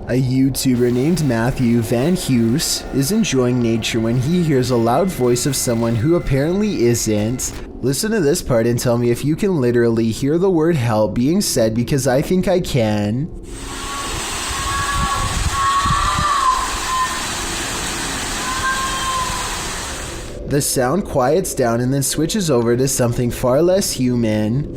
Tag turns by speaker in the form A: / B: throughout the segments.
A: A YouTuber named Matthew Van Hughes is enjoying nature when he hears a loud voice of someone who apparently isn't. Listen to this part and tell me if you can literally hear the word help being said, because I think I can. The sound quiets down and then switches over to something far less human.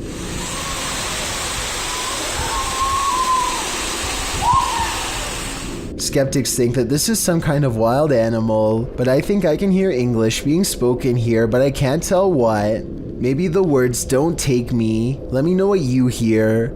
A: Skeptics think that this is some kind of wild animal, but I think I can hear English being spoken here, but I can't tell what. Maybe the words "don't take me." Let me know what you hear.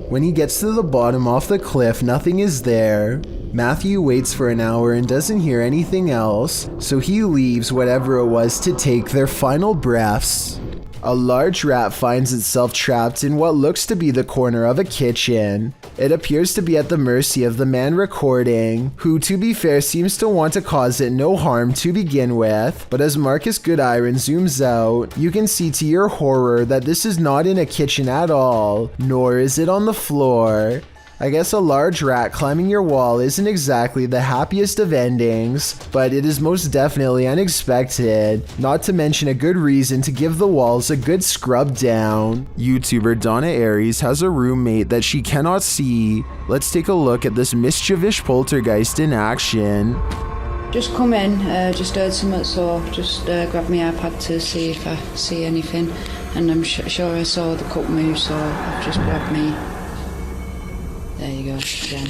A: When he gets to the bottom off the cliff, nothing is there. Matthew waits for an hour and doesn't hear anything else, so he leaves whatever it was to take their final breaths. A large rat finds itself trapped in what looks to be the corner of a kitchen. It appears to be at the mercy of the man recording, who, to be fair, seems to want to cause it no harm to begin with. But as Marcus Goodiron zooms out, you can see to your horror that this is not in a kitchen at all, nor is it on the floor. I guess a large rat climbing your wall isn't exactly the happiest of endings, but it is most definitely unexpected, not to mention a good reason to give the walls a good scrub down. YouTuber Donna Aries has a roommate that she cannot see. Let's take a look at this mischievous poltergeist in action.
B: Just come in, just heard something, so just grabbed my iPad to see if I see anything, and I'm sure I saw the cup move, so I've just grabbed me. There you go, again.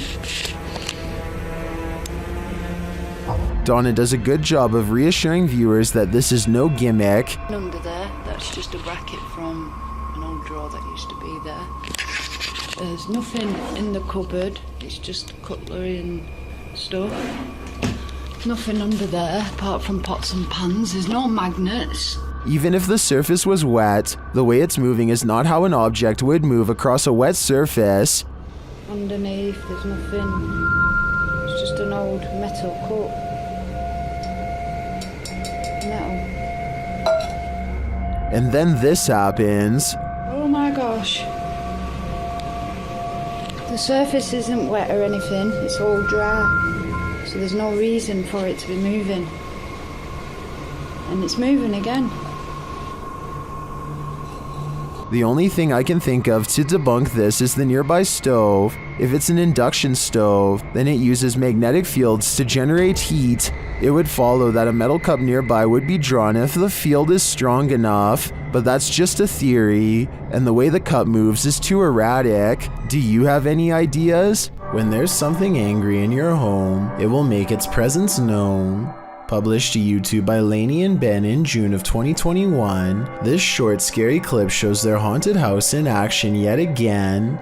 A: Donna does a good job of reassuring viewers that this is no gimmick.
B: Under there, that's just a bracket from an old drawer that used to be there. There's nothing in the cupboard, it's just cutlery and stuff. Nothing under there, apart from pots and pans. There's no magnets.
A: Even if the surface was wet, the way it's moving is not how an object would move across a wet surface.
B: Underneath, there's nothing. It's just an old metal cup. Metal.
A: And then this happens.
B: Oh my gosh. The surface isn't wet or anything, it's all dry. So there's no reason for it to be moving. And it's moving again.
A: The only thing I can think of to debunk this is the nearby stove. If it's an induction stove, then it uses magnetic fields to generate heat. It would follow that a metal cup nearby would be drawn if the field is strong enough, but that's just a theory, and the way the cup moves is too erratic. Do you have any ideas? When there's something angry in your home, it will make its presence known. Published to YouTube by Lainey and Ben in June of 2021, this short scary clip shows their haunted house in action yet again.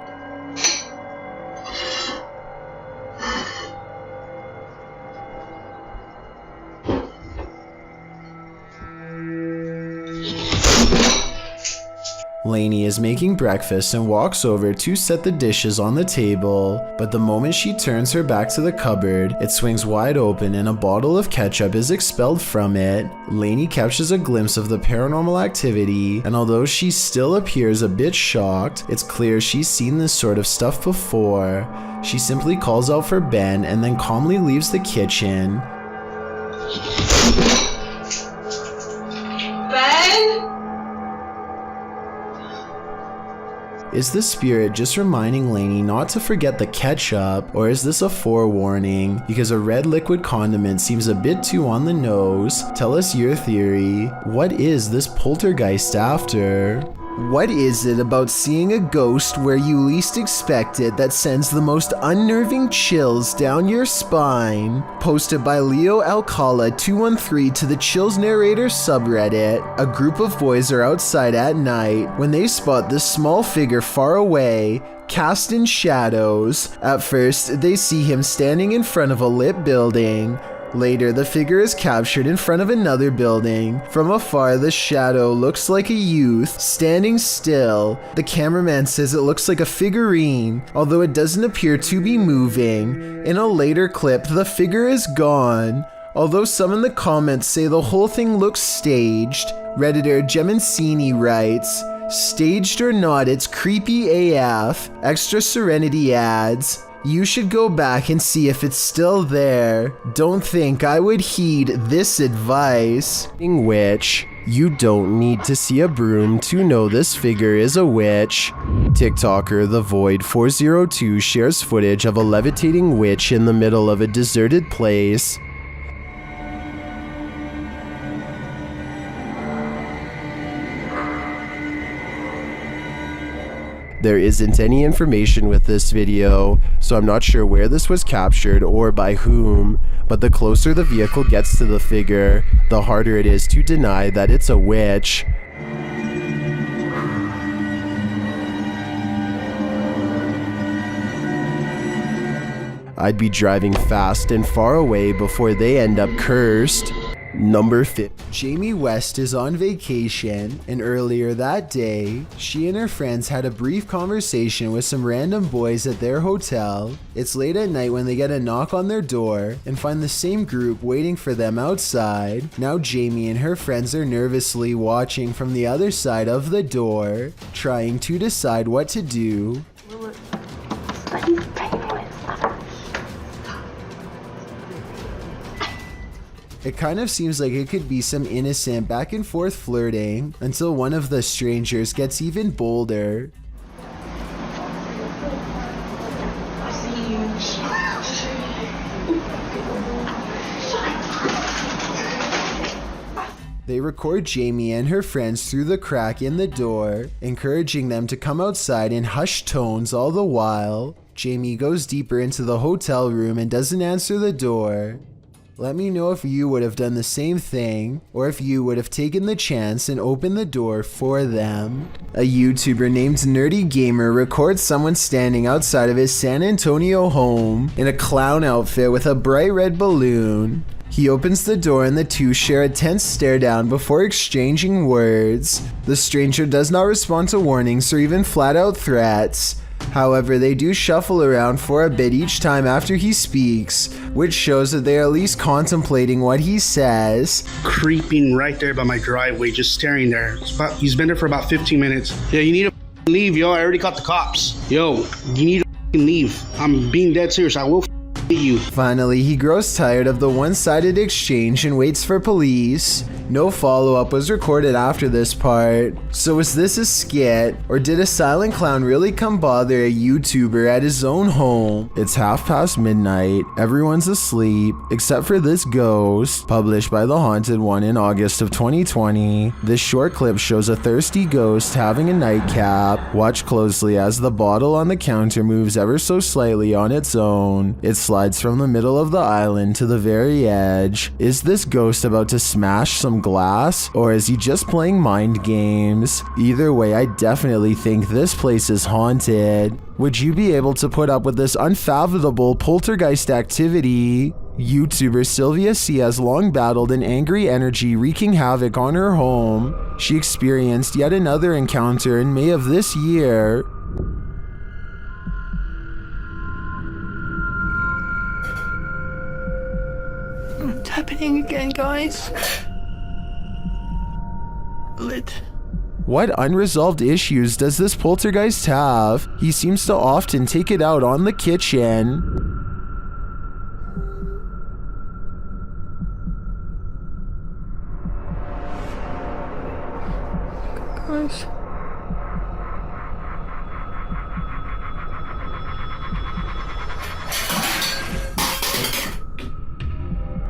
A: Lainey is making breakfast and walks over to set the dishes on the table, but the moment she turns her back to the cupboard, it swings wide open and a bottle of ketchup is expelled from it. Lainey catches a glimpse of the paranormal activity, and although she still appears a bit shocked, it's clear she's seen this sort of stuff before. She simply calls out for Ben and then calmly leaves the kitchen.
C: Ben?
A: Is the spirit just reminding Lainey not to forget the ketchup, or is this a forewarning? Because a red liquid condiment seems a bit too on the nose. Tell us your theory. What is this poltergeist after? What is it about seeing a ghost where you least expect it that sends the most unnerving chills down your spine? Posted by Leo Alcala 213 to the Chills Narrator subreddit. A group of boys are outside at night when they spot this small figure far away, cast in shadows. At first, they see him standing in front of a lit building. Later, the figure is captured in front of another building. From afar, the shadow looks like a youth, standing still. The cameraman says it looks like a figurine, although it doesn't appear to be moving. In a later clip, the figure is gone. Although some in the comments say the whole thing looks staged. Redditor Gemancini writes, Staged or not, it's creepy AF. Extra Serenity adds, you should go back and see if it's still there. Don't think I would heed this advice. In which, you don't need to see a broom to know this figure is a witch. TikToker The Void 402 shares footage of a levitating witch in the middle of a deserted place. There isn't any information with this video, so I'm not sure where this was captured or by whom, but the closer the vehicle gets to the figure, the harder it is to deny that it's a witch. I'd be driving fast and far away before they end up cursed. Number 5. Jamie West is on vacation, and earlier that day, she and her friends had a brief conversation with some random boys at their hotel. It's late at night when they get a knock on their door and find the same group waiting for them outside. Now Jamie and her friends are nervously watching from the other side of the door, trying to decide what to do. It kind of seems like it could be some innocent back and forth flirting until one of the strangers gets even bolder. They record Jamie and her friends through the crack in the door, encouraging them to come outside in hushed tones all the while. Jamie goes deeper into the hotel room and doesn't answer the door. Let me know if you would have done the same thing, or if you would have taken the chance and opened the door for them. A YouTuber named Nerdy Gamer records someone standing outside of his San Antonio home in a clown outfit with a bright red balloon. He opens the door and the two share a tense stare down before exchanging words. The stranger does not respond to warnings or even flat out threats. However, they do shuffle around for a bit each time after he speaks, which shows that they are at least contemplating what he says.
C: Creeping right there by my driveway, just staring there. He's been there for about 15 minutes. Yeah, you need to leave, yo. I already caught the cops. Yo, you need to leave. I'm being dead serious. I will you.
A: Finally, he grows tired of the one-sided exchange and waits for police. No follow-up was recorded after this part. So was this a skit, or did a silent clown really come bother a YouTuber at his own home? It's midnight, everyone's asleep, except for this ghost, published by The Haunted One in August of 2020. This short clip shows a thirsty ghost having a nightcap. Watch closely as the bottle on the counter moves ever so slightly on its own. It slides from the middle of the island to the very edge. Is this ghost about to smash some glass, or is he just playing mind games? Either way, I definitely think this place is haunted. Would you be able to put up with this unfathomable poltergeist activity? YouTuber Sylvia C has long battled an angry energy wreaking havoc on her home. She experienced yet another encounter in May of this year.
B: It's happening again, guys. Lid.
A: What unresolved issues does this poltergeist have? He seems to often take it out on the kitchen.
B: Guys.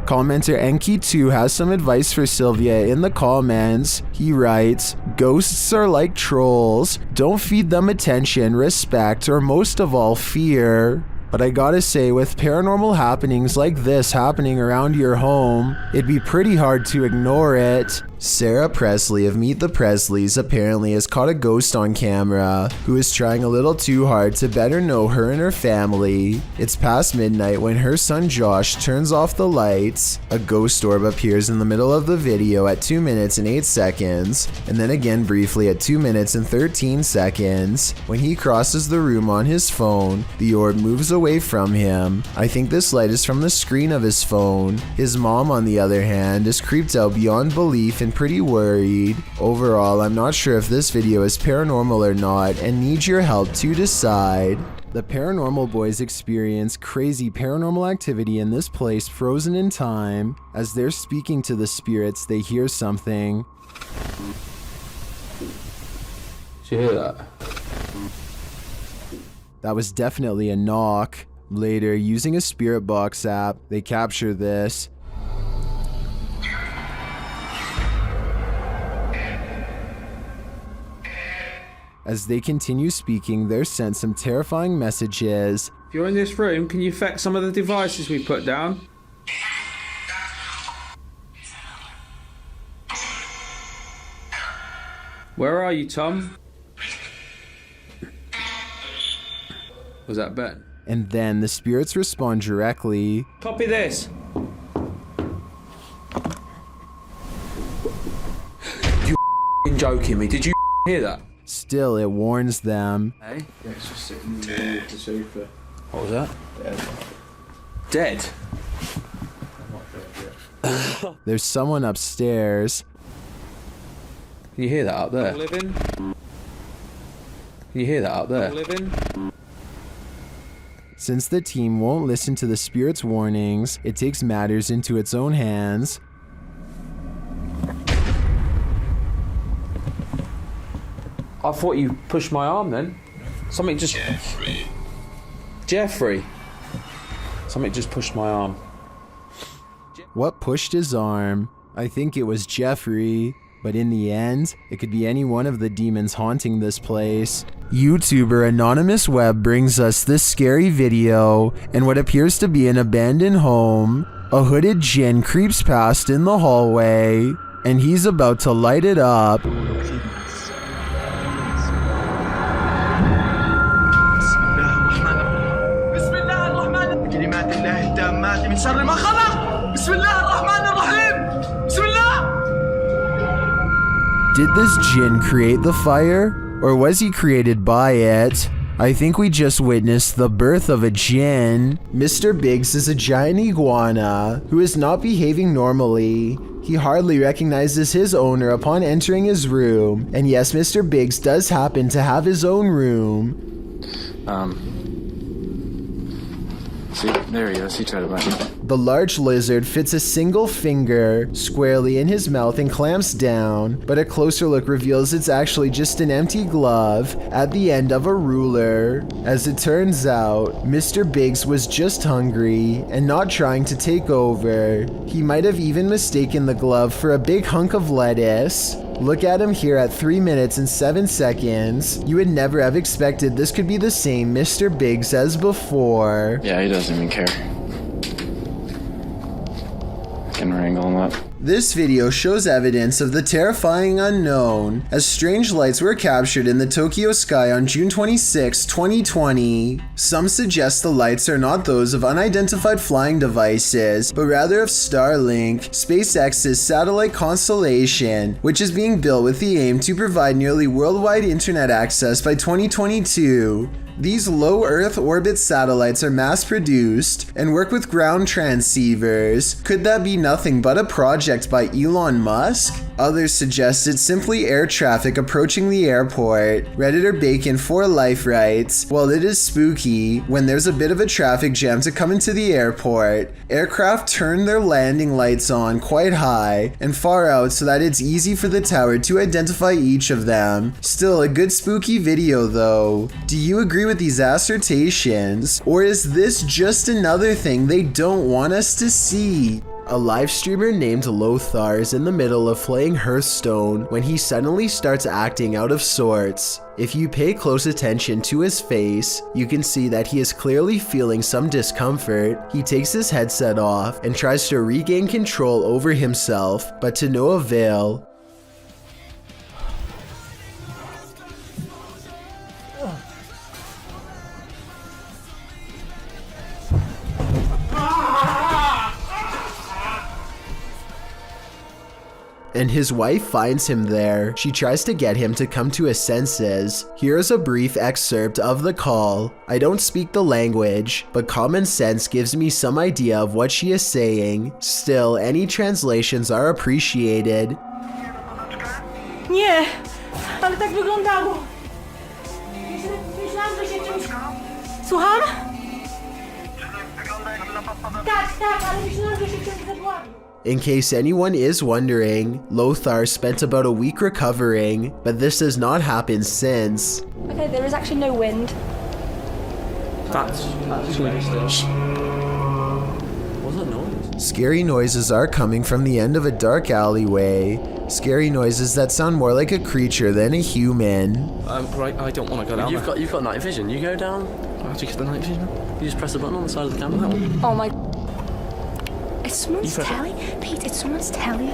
A: Commenter Enki2 has some advice for Sylvia in the comments. He writes, "Ghosts are like trolls. Don't feed them attention, respect, or most of all, fear." But I gotta say, with paranormal happenings like this happening around your home, it'd be pretty hard to ignore it. Sarah Presley of Meet the Presleys apparently has caught a ghost on camera who is trying a little too hard to better know her and her family. It's past midnight when her son Josh turns off the lights. A ghost orb appears in the middle of the video at 2 minutes and 8 seconds, and then again briefly at 2 minutes and 13 seconds. When he crosses the room on his phone, the orb moves away from him. I think this light is from the screen of his phone. His mom, on the other hand, is creeped out beyond belief and looking pretty worried. Overall, I'm not sure if this video is paranormal or not and need your help to decide. The paranormal boys experience crazy paranormal activity in this place frozen in time. As they're speaking to the spirits, they hear something.
D: Did you hear that?
A: That was definitely a knock. Later, using a spirit box app, they capture this. As they continue speaking, they're sent some terrifying messages.
D: If you're in this room, can you affect some of the devices we put down? Where are you, Tom? Was that Ben?
A: And then the spirits respond directly.
D: Copy this. You joking me? Did you hear that?
A: Still, it warns them.
D: Hey? Yeah, it's just sitting in the middle of the sofa. What was that? Dead. Dead?
A: There's someone upstairs.
D: Can you hear that up there? Living. Can you hear that up there? Living.
A: Since the team won't listen to the spirit's warnings, it takes matters into its own hands.
D: I thought you pushed my arm then. Something just... Jeffrey. Something just pushed my arm.
A: What pushed his arm? I think it was Jeffrey. But in the end, it could be any one of the demons haunting this place. YouTuber Anonymous Web brings us this scary video in what appears to be an abandoned home. A hooded djinn creeps past in the hallway, and he's about to light it up. Did this djinn create the fire, or was he created by it? I think we just witnessed the birth of a djinn. Mr. Biggs is a giant iguana who is not behaving normally. He hardly recognizes his owner upon entering his room. And yes, Mr. Biggs does happen to have his own room.
E: See, there he is. He tried to bite me.
A: The large lizard fits a single finger squarely in his mouth and clamps down, but a closer look reveals it's actually just an empty glove at the end of a ruler. As it turns out, Mr. Biggs was just hungry and not trying to take over. He might have even mistaken the glove for a big hunk of lettuce. Look at him here at 3 minutes and 7 seconds. You would never have expected this could be the same Mr. Biggs as before.
E: Yeah, he doesn't even care. Can wrangle him up.
A: This video shows evidence of the terrifying unknown, as strange lights were captured in the Tokyo sky on June 26, 2020. Some suggest the lights are not those of unidentified flying devices, but rather of Starlink, SpaceX's satellite constellation, which is being built with the aim to provide nearly worldwide internet access by 2022. These low Earth orbit satellites are mass-produced and work with ground transceivers. Could that be nothing but a project by Elon Musk? Others suggest it's simply air traffic approaching the airport. Redditor Bacon for Life writes, "Well, it is spooky when there's a bit of a traffic jam to come into the airport. Aircraft turn their landing lights on quite high and far out so that it's easy for the tower to identify each of them. Still a good spooky video though. Do you agree with these assertions? Or is this just another thing they don't want us to see?" A live streamer named Lothar is in the middle of playing Hearthstone when he suddenly starts acting out of sorts. If you pay close attention to his face, you can see that he is clearly feeling some discomfort. He takes his headset off and tries to regain control over himself, but to no avail. And his wife finds him there. She tries to get him to come to his senses. Here's a brief excerpt of the call. I don't speak the language, but common sense gives me some idea of what she is saying. Still, any translations are appreciated.
F: Nie, ale tak wyglądało. Myślałam, że się czymś... Słucham? Tak, ale myślałam, że się czymś zadławił.
A: In case anyone is wondering, Lothar spent about a week recovering, but this has not happened since.
F: Okay, there is actually no wind.
D: That's strange. What's that noise?
A: Scary noises are coming from the end of a dark alleyway. Scary noises that sound more like a creature than a human.
D: Right, I don't want to go down there.
G: You've got night vision. You go down.
D: How do you get the night vision?
G: You just press the button on the side of the camera. That one.
F: Oh my...
H: It's someone's telly? Pete, it's someone's telly.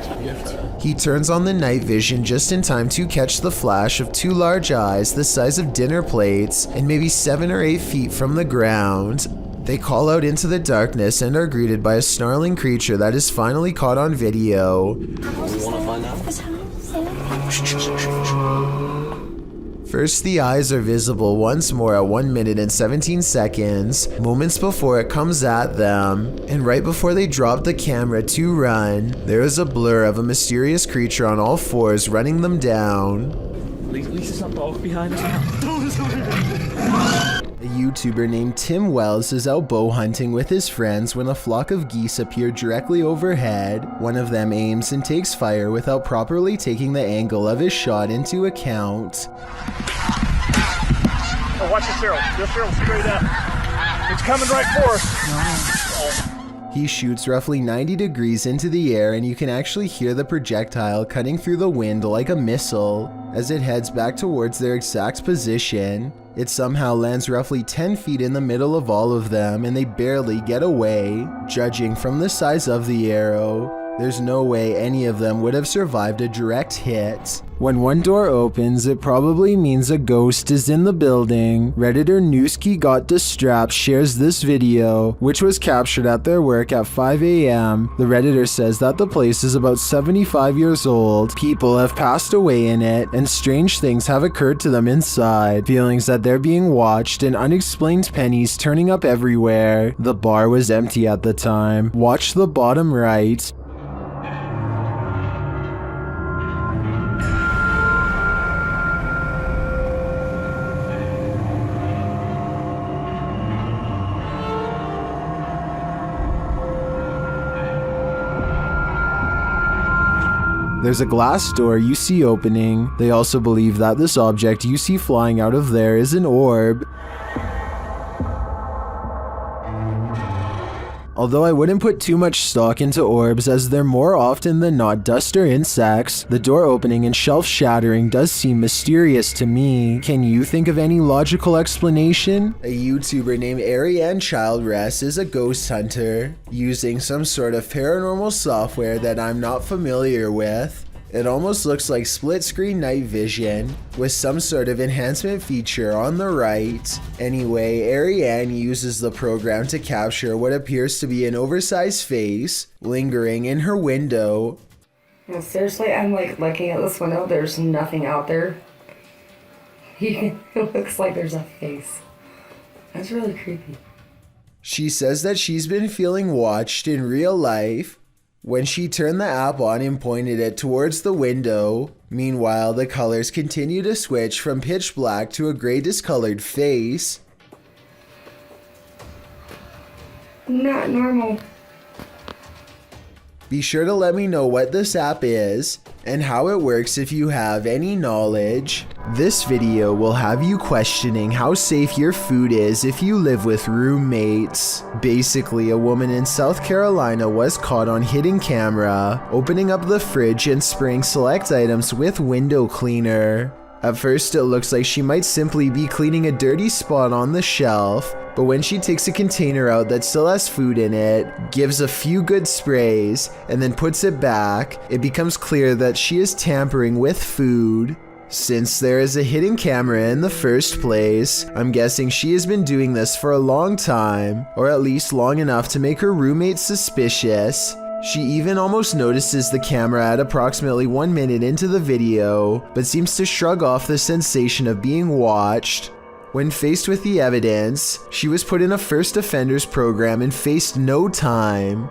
A: He turns on the night vision just in time to catch the flash of two large eyes the size of dinner plates and maybe 7 or 8 feet from the ground. They call out into the darkness and are greeted by a snarling creature that is finally caught on video.
G: We want to find out.
A: First, the eyes are visible once more at 1 minute and 17 seconds, moments before it comes at them, and right before they drop the camera to run, there is a blur of a mysterious creature on all fours running them down.
D: Lisa's not dog behind us.
A: A YouTuber named Tim Wells is out bow hunting with his friends when a flock of geese appear directly overhead. One of them aims and takes fire without properly taking the angle of his shot into account.
I: Oh, watch this arrow. This arrow straight up. It's coming right for us.
A: He shoots roughly 90 degrees into the air and you can actually hear the projectile cutting through the wind like a missile. As it heads back towards their exact position, it somehow lands roughly 10 feet in the middle of all of them and they barely get away. Judging from the size of the arrow, there's no way any of them would have survived a direct hit. When one door opens, it probably means a ghost is in the building. Redditor Newski Got Distrapped shares this video, which was captured at their work at 5 a.m. The Redditor says that the place is about 75 years old. People have passed away in it, and strange things have occurred to them inside. Feelings that they're being watched and unexplained pennies turning up everywhere. The bar was empty at the time. Watch the bottom right. There's a glass door you see opening. They also believe that this object you see flying out of there is an orb. Although I wouldn't put too much stock into orbs as they're more often than not dust or insects, the door opening and shelf shattering does seem mysterious to me. Can you think of any logical explanation? A YouTuber named Ariane Childress is a ghost hunter, using some sort of paranormal software that I'm not familiar with. It almost looks like split screen night vision with some sort of enhancement feature on the right. Anyway, Ariane uses the program to capture what appears to be an oversized face lingering in her window.
J: No, seriously, I'm like looking at this window, there's nothing out there. It looks like there's a face. That's really creepy.
A: She says that she's been feeling watched in real life when she turned the app on and pointed it towards the window. Meanwhile, the colors continue to switch from pitch black to a gray discolored face.
J: Not normal.
A: Be sure to let me know what this app is and how it works if you have any knowledge. This video will have you questioning how safe your food is if you live with roommates. Basically, a woman in South Carolina was caught on hidden camera, opening up the fridge and spraying select items with window cleaner. At first, it looks like she might simply be cleaning a dirty spot on the shelf, but when she takes a container out that still has food in it, gives a few good sprays, and then puts it back, it becomes clear that she is tampering with food. Since there is a hidden camera in the first place, I'm guessing she has been doing this for a long time, or at least long enough to make her roommate suspicious. She even almost notices the camera at approximately 1 minute into the video, but seems to shrug off the sensation of being watched. When faced with the evidence, she was put in a first offenders program and faced no time.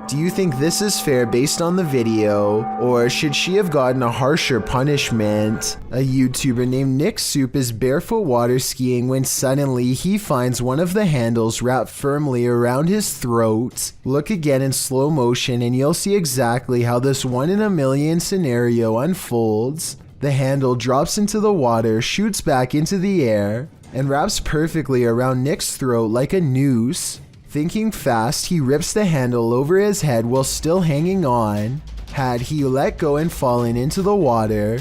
A: Do you think this is fair based on the video, or should she have gotten a harsher punishment? A YouTuber named Nick Soup is barefoot water skiing when suddenly he finds one of the handles wrapped firmly around his throat. Look again in slow motion and you'll see exactly how this 1 in a million scenario unfolds. The handle drops into the water, shoots back into the air, and wraps perfectly around Nick's throat like a noose. Thinking fast, he rips the handle over his head while still hanging on. Had he let go and fallen into the water,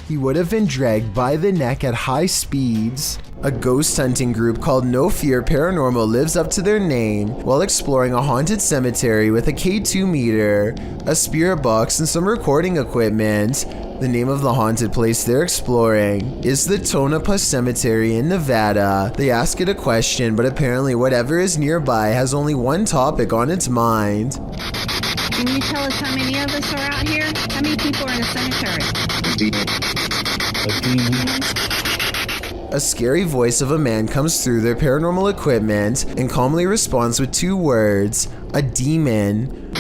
A: he would have been dragged by the neck at high speeds. A ghost hunting group called No Fear Paranormal lives up to their name while exploring a haunted cemetery with a K2 meter, a spirit box, and some recording equipment. The name of the haunted place they're exploring is the Tonopah Cemetery in Nevada. They ask it a question, but apparently whatever is nearby has only one topic on its mind.
K: Can you tell us how many of us are out here? How many people are in the cemetery?
A: A scary voice of a man comes through their paranormal equipment and calmly responds with 2 words, a demon.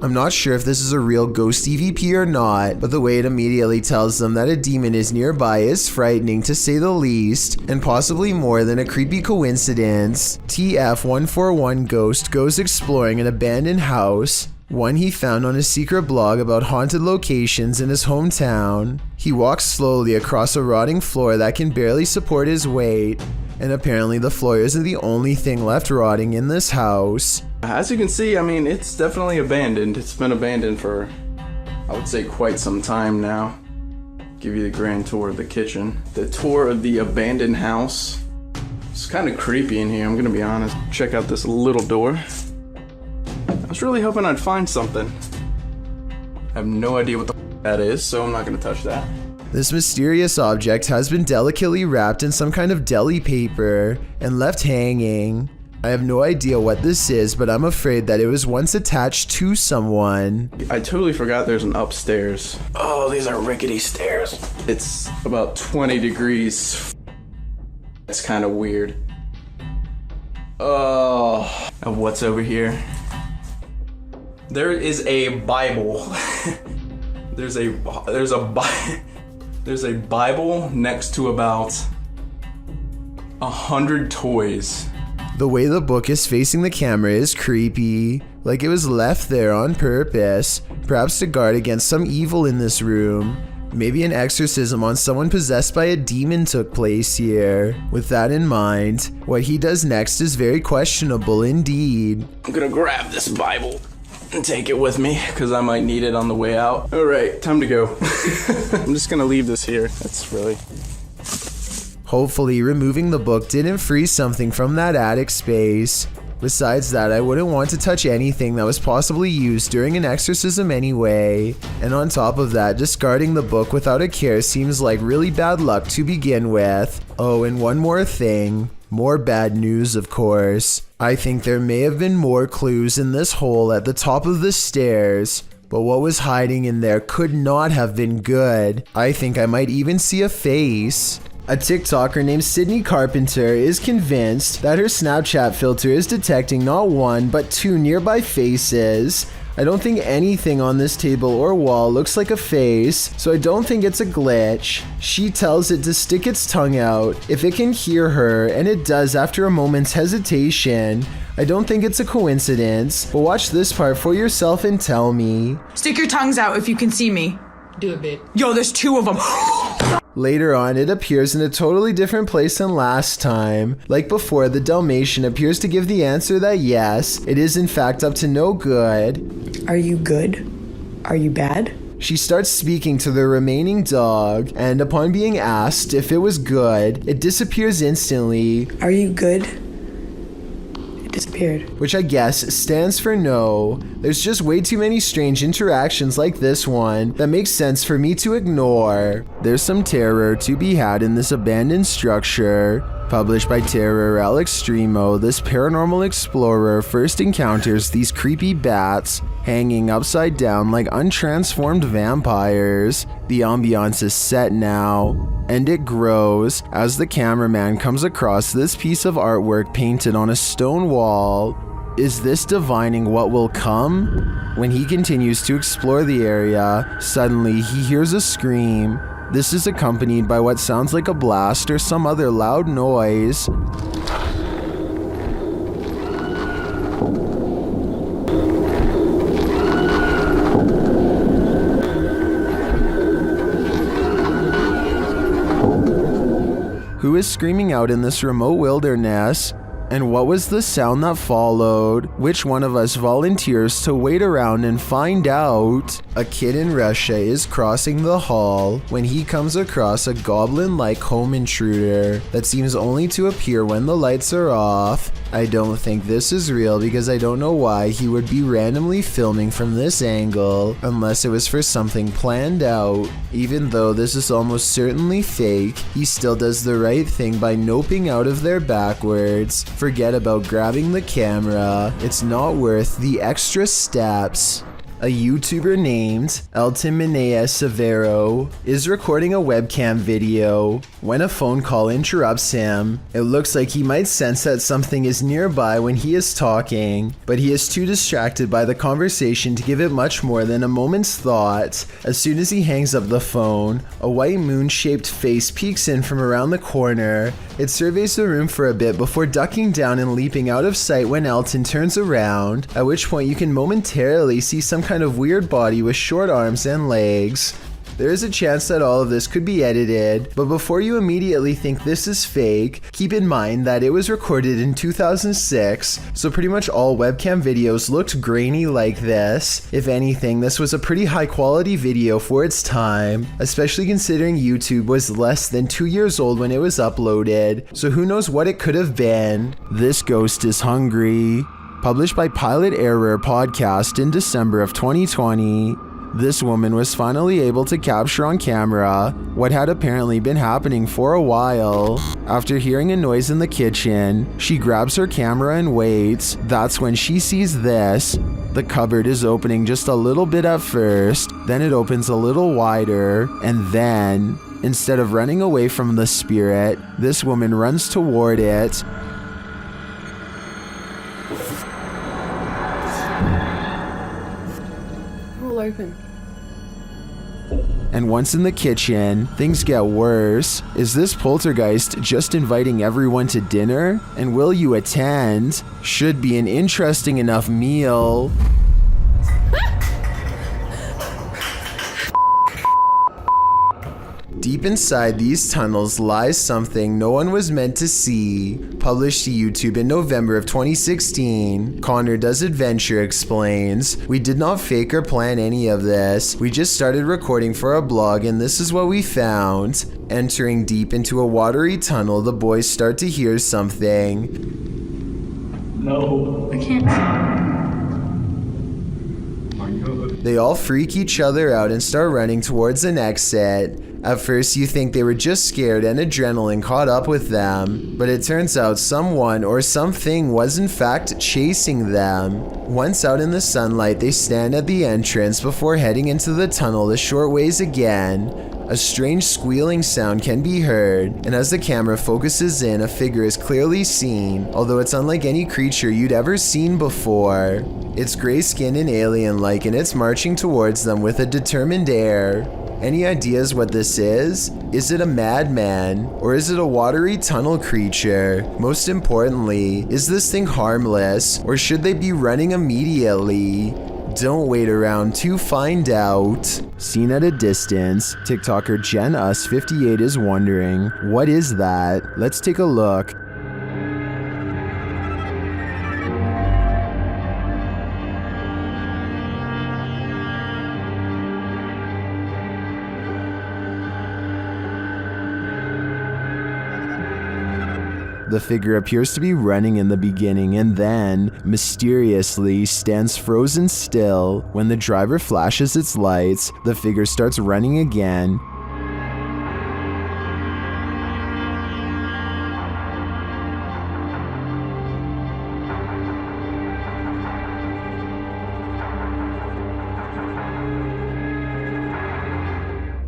A: I'm not sure if this is a real ghost EVP or not, but the way it immediately tells them that a demon is nearby is frightening to say the least, and possibly more than a creepy coincidence. TF141 Ghost goes exploring an abandoned house, one he found on a secret blog about haunted locations in his hometown. He walks slowly across a rotting floor that can barely support his weight, and apparently the floor isn't the only thing left rotting in this house.
L: As you can see, I mean, it's definitely abandoned. It's been abandoned for, I would say, quite some time now. Give you the grand tour of the kitchen. The tour of the abandoned house. It's kind of creepy in here, I'm gonna be honest. Check out this little door. I was really hoping I'd find something. I have no idea what the that is, so I'm not gonna touch that.
A: This mysterious object has been delicately wrapped in some kind of deli paper and left hanging. I have no idea what this is, but I'm afraid that it was once attached to someone.
L: I totally forgot there's an upstairs. Oh, these are rickety stairs. It's about 20 degrees. It's kind of weird. Oh, and what's over here? There is a Bible. There's a Bible next to about 100 toys.
A: The way the book is facing the camera is creepy, like it was left there on purpose, perhaps to guard against some evil in this room. Maybe an exorcism on someone possessed by a demon took place here. With that in mind, what he does next is very questionable indeed.
L: I'm gonna grab this Bible and take it with me, because I might need it on the way out. Alright, time to go. I'm just gonna leave this here. That's really...
A: Hopefully, removing the book didn't freeze something from that attic space. Besides that, I wouldn't want to touch anything that was possibly used during an exorcism anyway. And on top of that, discarding the book without a care seems like really bad luck to begin with. Oh, and one more thing. More bad news, of course. I think there may have been more clues in this hole at the top of the stairs, but what was hiding in there could not have been good. I think I might even see a face. A TikToker named Sydney Carpenter is convinced that her Snapchat filter is detecting not 1 but 2 nearby faces. I don't think anything on this table or wall looks like a face, so I don't think it's a glitch. She tells it to stick its tongue out if it can hear her, and it does after a moment's hesitation. I don't think it's a coincidence, but watch this part for yourself and tell me.
M: Stick your tongues out if you can see me.
B: Do a bit.
M: Yo, there's 2 of them.
A: Later on, it appears in a totally different place than last time. Like before, the Dalmatian appears to give the answer that yes, it is in fact up to no good.
M: Are you good? Are you bad?
A: She starts speaking to the remaining dog, and upon being asked if it was good, it disappears instantly.
M: Are you good? Disappeared.
A: Which I guess stands for no. There's just way too many strange interactions like this one that makes sense for me to ignore. There's some terror to be had in this abandoned structure. Published by Terror Al Extremo, this paranormal explorer first encounters these creepy bats hanging upside down like untransformed vampires. The ambiance is set now, and it grows as the cameraman comes across this piece of artwork painted on a stone wall. Is this divining what will come? When he continues to explore the area, suddenly he hears a scream. This is accompanied by what sounds like a blast or some other loud noise. Who is screaming out in this remote wilderness? And what was the sound that followed? Which one of us volunteers to wait around and find out? A kid in Russia is crossing the hall when he comes across a goblin-like home intruder that seems only to appear when the lights are off. I don't think this is real because I don't know why he would be randomly filming from this angle unless it was for something planned out. Even though this is almost certainly fake, he still does the right thing by noping out of there backwards. Forget about grabbing the camera, it's not worth the extra steps. A YouTuber named Eltiminea Severo is recording a webcam video when a phone call interrupts him. It looks like he might sense that something is nearby when he is talking, but he is too distracted by the conversation to give it much more than a moment's thought. As soon as he hangs up the phone, a white moon-shaped face peeks in from around the corner. It surveys the room for a bit before ducking down and leaping out of sight when Elton turns around, at which point you can momentarily see some kind of weird body with short arms and legs. There is a chance that all of this could be edited, but before you immediately think this is fake, keep in mind that it was recorded in 2006, so pretty much all webcam videos looked grainy like this. If anything, this was a pretty high quality video for its time, especially considering YouTube was less than 2 years old when it was uploaded, so who knows what it could have been. This ghost is hungry. Published by Pilot Error Podcast in December of 2020. This woman was finally able to capture on camera what had apparently been happening for a while. After hearing a noise in the kitchen, she grabs her camera and waits. That's when she sees this. The cupboard is opening just a little bit at first, then it opens a little wider, and then, instead of running away from the spirit, this woman runs toward it.
F: Open.
A: And once in the kitchen, things get worse. Is this poltergeist just inviting everyone to dinner? And will you attend? Should be an interesting enough meal. Deep inside these tunnels lies something no one was meant to see. Published to YouTube in November of 2016, Connor Does Adventure explains, "We did not fake or plan any of this. We just started recording for a blog and this is what we found." Entering deep into a watery tunnel, the boys start to hear something.
I: No.
F: I can't.
A: They all freak each other out and start running towards an exit. At first you think they were just scared and adrenaline caught up with them, but it turns out someone or something was in fact chasing them. Once out in the sunlight, they stand at the entrance before heading into the tunnel a short ways again. A strange squealing sound can be heard, and as the camera focuses in, a figure is clearly seen, although it's unlike any creature you'd ever seen before. It's gray-skinned and alien-like, and it's marching towards them with a determined air. Any ideas what this is? Is it a madman? Or is it a watery tunnel creature? Most importantly, is this thing harmless? Or should they be running immediately? Don't wait around to find out. Seen at a distance, TikToker JenUs58 is wondering, what is that? Let's take a look. The figure appears to be running in the beginning and then, mysteriously, stands frozen still. When the driver flashes its lights, the figure starts running again.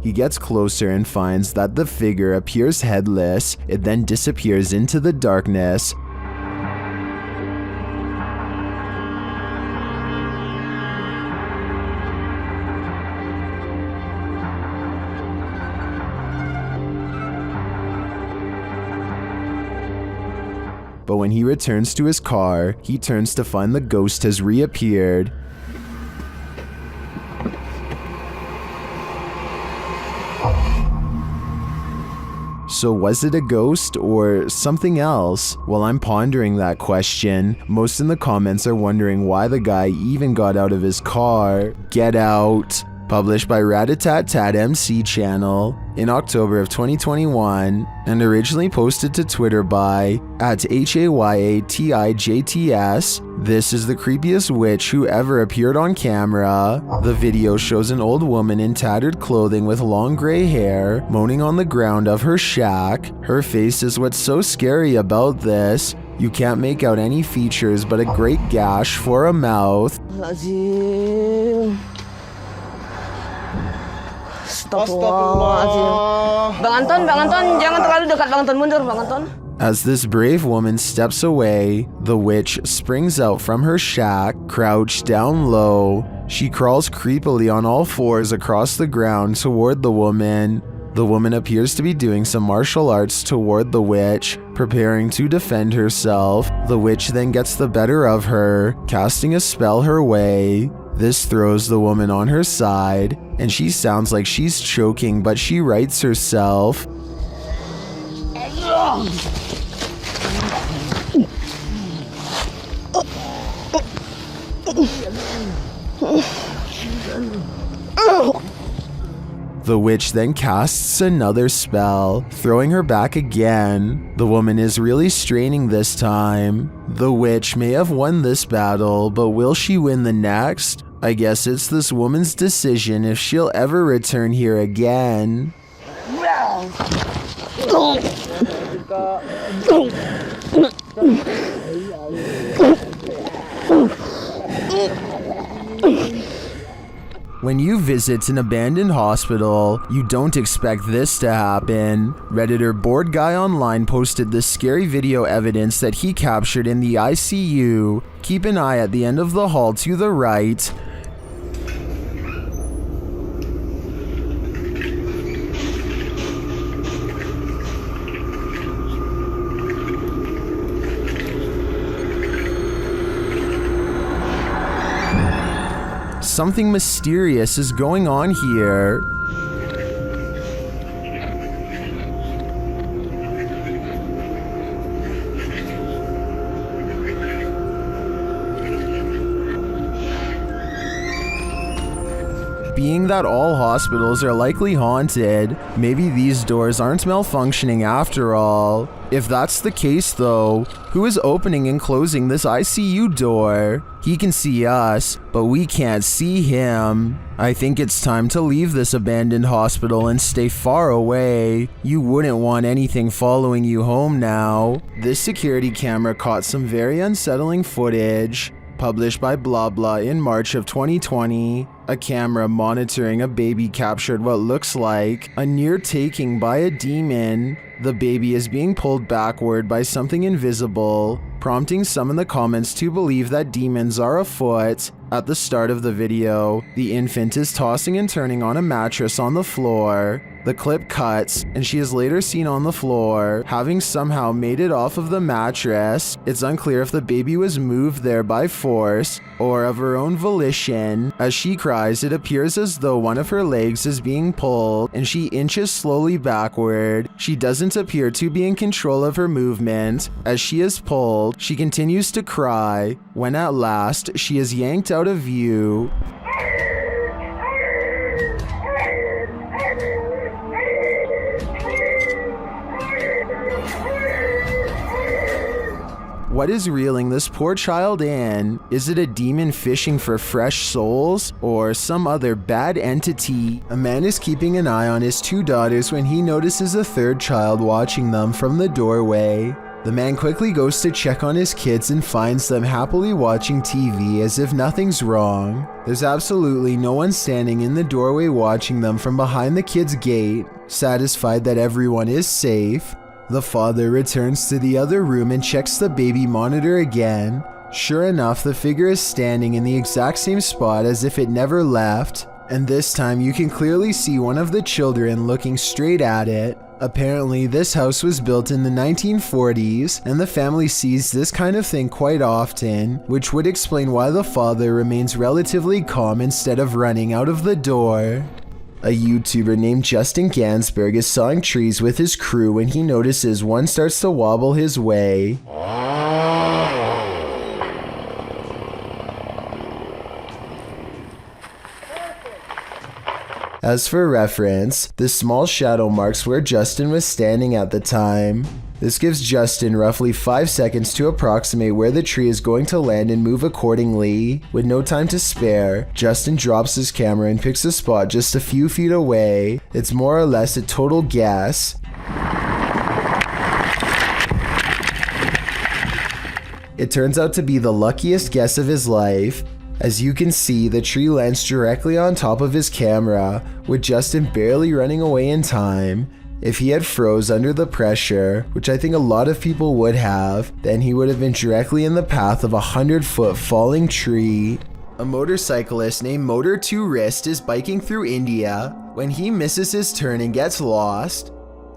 A: He gets closer and finds that the figure appears headless. It then disappears into the darkness. but when he returns to his car, he turns to find the ghost has reappeared. So was it a ghost or something else? While I'm pondering that question, most in the comments are wondering why the guy even got out of his car. Get Out, published by Ratatat MC channel in October of 2021 and originally posted to Twitter by @HAYATIJTS. This is the creepiest witch who ever appeared on camera. The video shows an old woman in tattered clothing with long gray hair moaning on the ground of her shack. Her face is what's so scary about this. You can't make out any features but a great gash for a mouth.
N: Astagfirullah. Bang Anton, jangan terlalu dekat Bang Anton, mundur Bang Anton.
A: As this brave woman steps away, the witch springs out from her shack, crouched down low. She crawls creepily on all fours across the ground toward the woman. The woman appears to be doing some martial arts toward the witch, preparing to defend herself. The witch then gets the better of her, casting a spell her way. This throws the woman on her side, and she sounds like she's choking, but she rights herself. The witch then casts another spell, throwing her back again. The woman is really straining this time. The witch may have won this battle, but will she win the next? I guess it's this woman's decision if she'll ever return here again. When you visit an abandoned hospital, you don't expect this to happen. Redditor Bored Guy Online posted this scary video evidence that he captured in the ICU. Keep an eye at the end of the hall to the right. Something mysterious is going on here. Being that all hospitals are likely haunted, maybe these doors aren't malfunctioning after all. If that's the case though, who is opening and closing this ICU door? He can see us, but we can't see him. I think it's time to leave this abandoned hospital and stay far away. You wouldn't want anything following you home now. This security camera caught some very unsettling footage. Published by Blah Blah in March of 2020, a camera monitoring a baby captured what looks like a near taking by a demon. The baby is being pulled backward by something invisible, prompting some in the comments to believe that demons are afoot. At the start of the video, the infant is tossing and turning on a mattress on the floor. The clip cuts, and she is later seen on the floor, having somehow made it off of the mattress. It's unclear if the baby was moved there by force or of her own volition. As she cries, it appears as though one of her legs is being pulled, and she inches slowly backward. She doesn't appear to be in control of her movement. As she is pulled, she continues to cry, when at last she is yanked out of view. What is reeling this poor child in? Is it a demon fishing for fresh souls, or some other bad entity? A man is keeping an eye on his two daughters when he notices a third child watching them from the doorway. The man quickly goes to check on his kids and finds them happily watching TV as if nothing's wrong. There's absolutely no one standing in the doorway watching them from behind the kids' gate, satisfied that everyone is safe. The father returns to the other room and checks the baby monitor again. Sure enough, the figure is standing in the exact same spot as if it never left, and this time you can clearly see one of the children looking straight at it. Apparently, this house was built in the 1940s, and the family sees this kind of thing quite often, which would explain why the father remains relatively calm instead of running out of the door. A YouTuber named Justin Gansberg is sawing trees with his crew when he notices one starts to wobble his way. As for reference, the small shadow marks where Justin was standing at the time. This gives Justin roughly 5 seconds to approximate where the tree is going to land and move accordingly. With no time to spare, Justin drops his camera and picks a spot just a few feet away. It's more or less a total guess. It turns out to be the luckiest guess of his life. As you can see, the tree lands directly on top of his camera, with Justin barely running away in time. If he had froze under the pressure, which I think a lot of people would have, then he would have been directly in the path of a 100-foot falling tree. A motorcyclist named Motor2 Wrist is biking through India when he misses his turn and gets lost.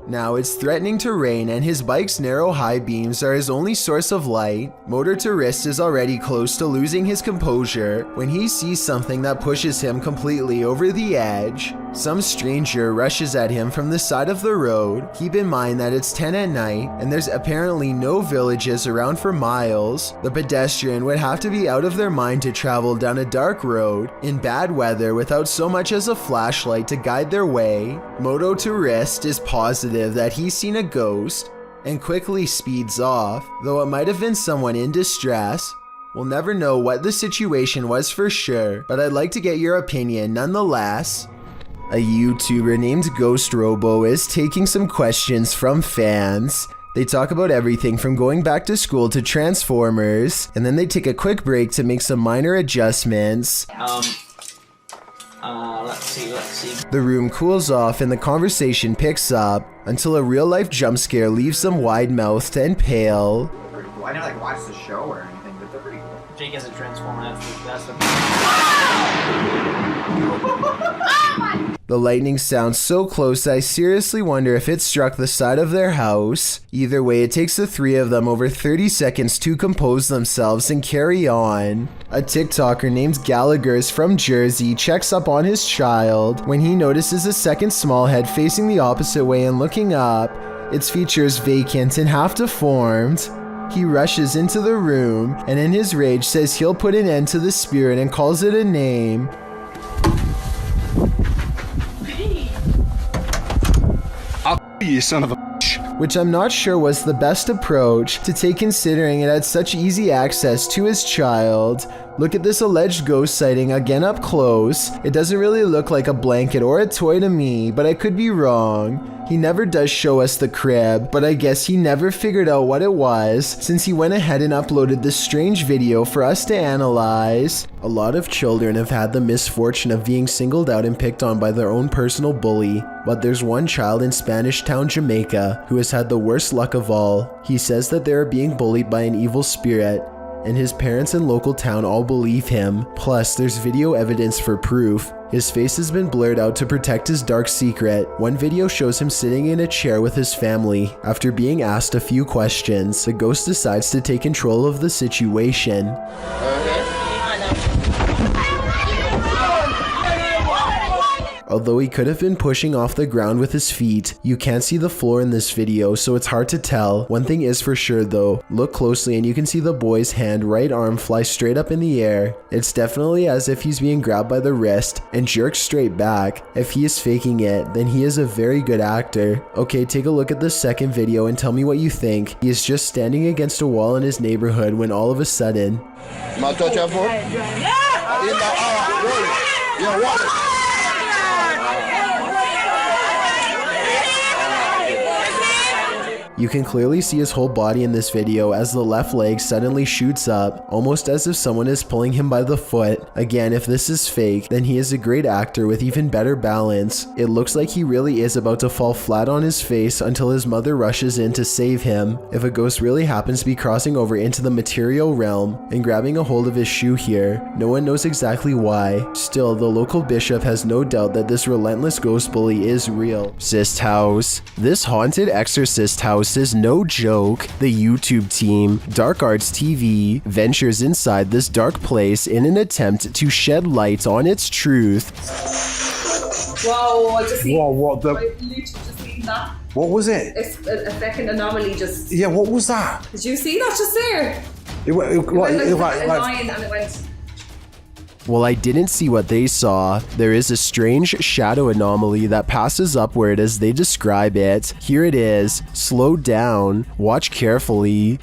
A: Now it's threatening to rain and his bike's narrow high beams are his only source of light. Motor2 Wrist is already close to losing his composure when he sees something that pushes him completely over the edge. Some stranger rushes at him from the side of the road. Keep in mind that it's 10 at night and there's apparently no villages around for miles. The pedestrian would have to be out of their mind to travel down a dark road in bad weather without so much as a flashlight to guide their way. Moto2 Wrist is positive that he's seen a ghost and quickly speeds off, though it might have been someone in distress. We'll never know what the situation was for sure, but I'd like to get your opinion nonetheless. A YouTuber named Ghost Robo is taking some questions from fans. They talk about everything from going back to school to Transformers, and then they take a quick break to make some minor adjustments.
O: Let's see.
A: The room cools off and the conversation picks up until a real-life jump scare leaves them wide-mouthed and pale.
P: Cool. I never watched the show or anything, but they're pretty cool.
O: Jake has a Transformer, that's the
A: The lightning sounds so close that I seriously wonder if it struck the side of their house. Either way, it takes the three of them over 30 seconds to compose themselves and carry on. A TikToker named Gallagher is from Jersey checks up on his child when he notices a second small head facing the opposite way and looking up. Its features vacant and half deformed. He rushes into the room and in his rage says he'll put an end to the spirit and calls it a name.
C: You son of a bitch.
A: Which I'm not sure was the best approach to take considering it had such easy access to his child. Look at this alleged ghost sighting again up close. It doesn't really look like a blanket or a toy to me, but I could be wrong. He never does show us the crib, but I guess he never figured out what it was since he went ahead and uploaded this strange video for us to analyze. A lot of children have had the misfortune of being singled out and picked on by their own personal bully, but there's one child in Spanish Town, Jamaica, who has had the worst luck of all. He says that they are being bullied by an evil spirit, and his parents and local town all believe him. Plus, there's video evidence for proof. His face has been blurred out to protect his dark secret. One video shows him sitting in a chair with his family. After being asked a few questions, the ghost decides to take control of the situation. Although he could have been pushing off the ground with his feet, you can't see the floor in this video, so it's hard to tell. One thing is for sure though, look closely and you can see the boy's right arm fly straight up in the air. It's definitely as if he's being grabbed by the wrist and jerked straight back. If he is faking it, then he is a very good actor. Okay, take a look at the second video and tell me what you think. He is just standing against a wall in his neighborhood when all of a sudden... You can clearly see his whole body in this video as the left leg suddenly shoots up, almost as if someone is pulling him by the foot. Again, if this is fake, then he is a great actor with even better balance. It looks like he really is about to fall flat on his face until his mother rushes in to save him. If a ghost really happens to be crossing over into the material realm and grabbing a hold of his shoe here, no one knows exactly why. Still, the local bishop has no doubt that this relentless ghost bully is real. Exorcist house. This haunted exorcist house is no joke. The YouTube team, Dark Arts TV, ventures inside this dark place in an attempt to shed light on its truth.
J: Whoa, I just seen.
I: Whoa, what the?
J: I literally just seen that.
I: What was it?
J: It's a second anomaly just.
I: Yeah, what was that?
J: Did you see that just there?
I: It went
J: It went like a line and it went.
A: Well, I didn't see what they saw. There is a strange shadow anomaly that passes upward as they describe it. Here it is. Slow down. Watch carefully.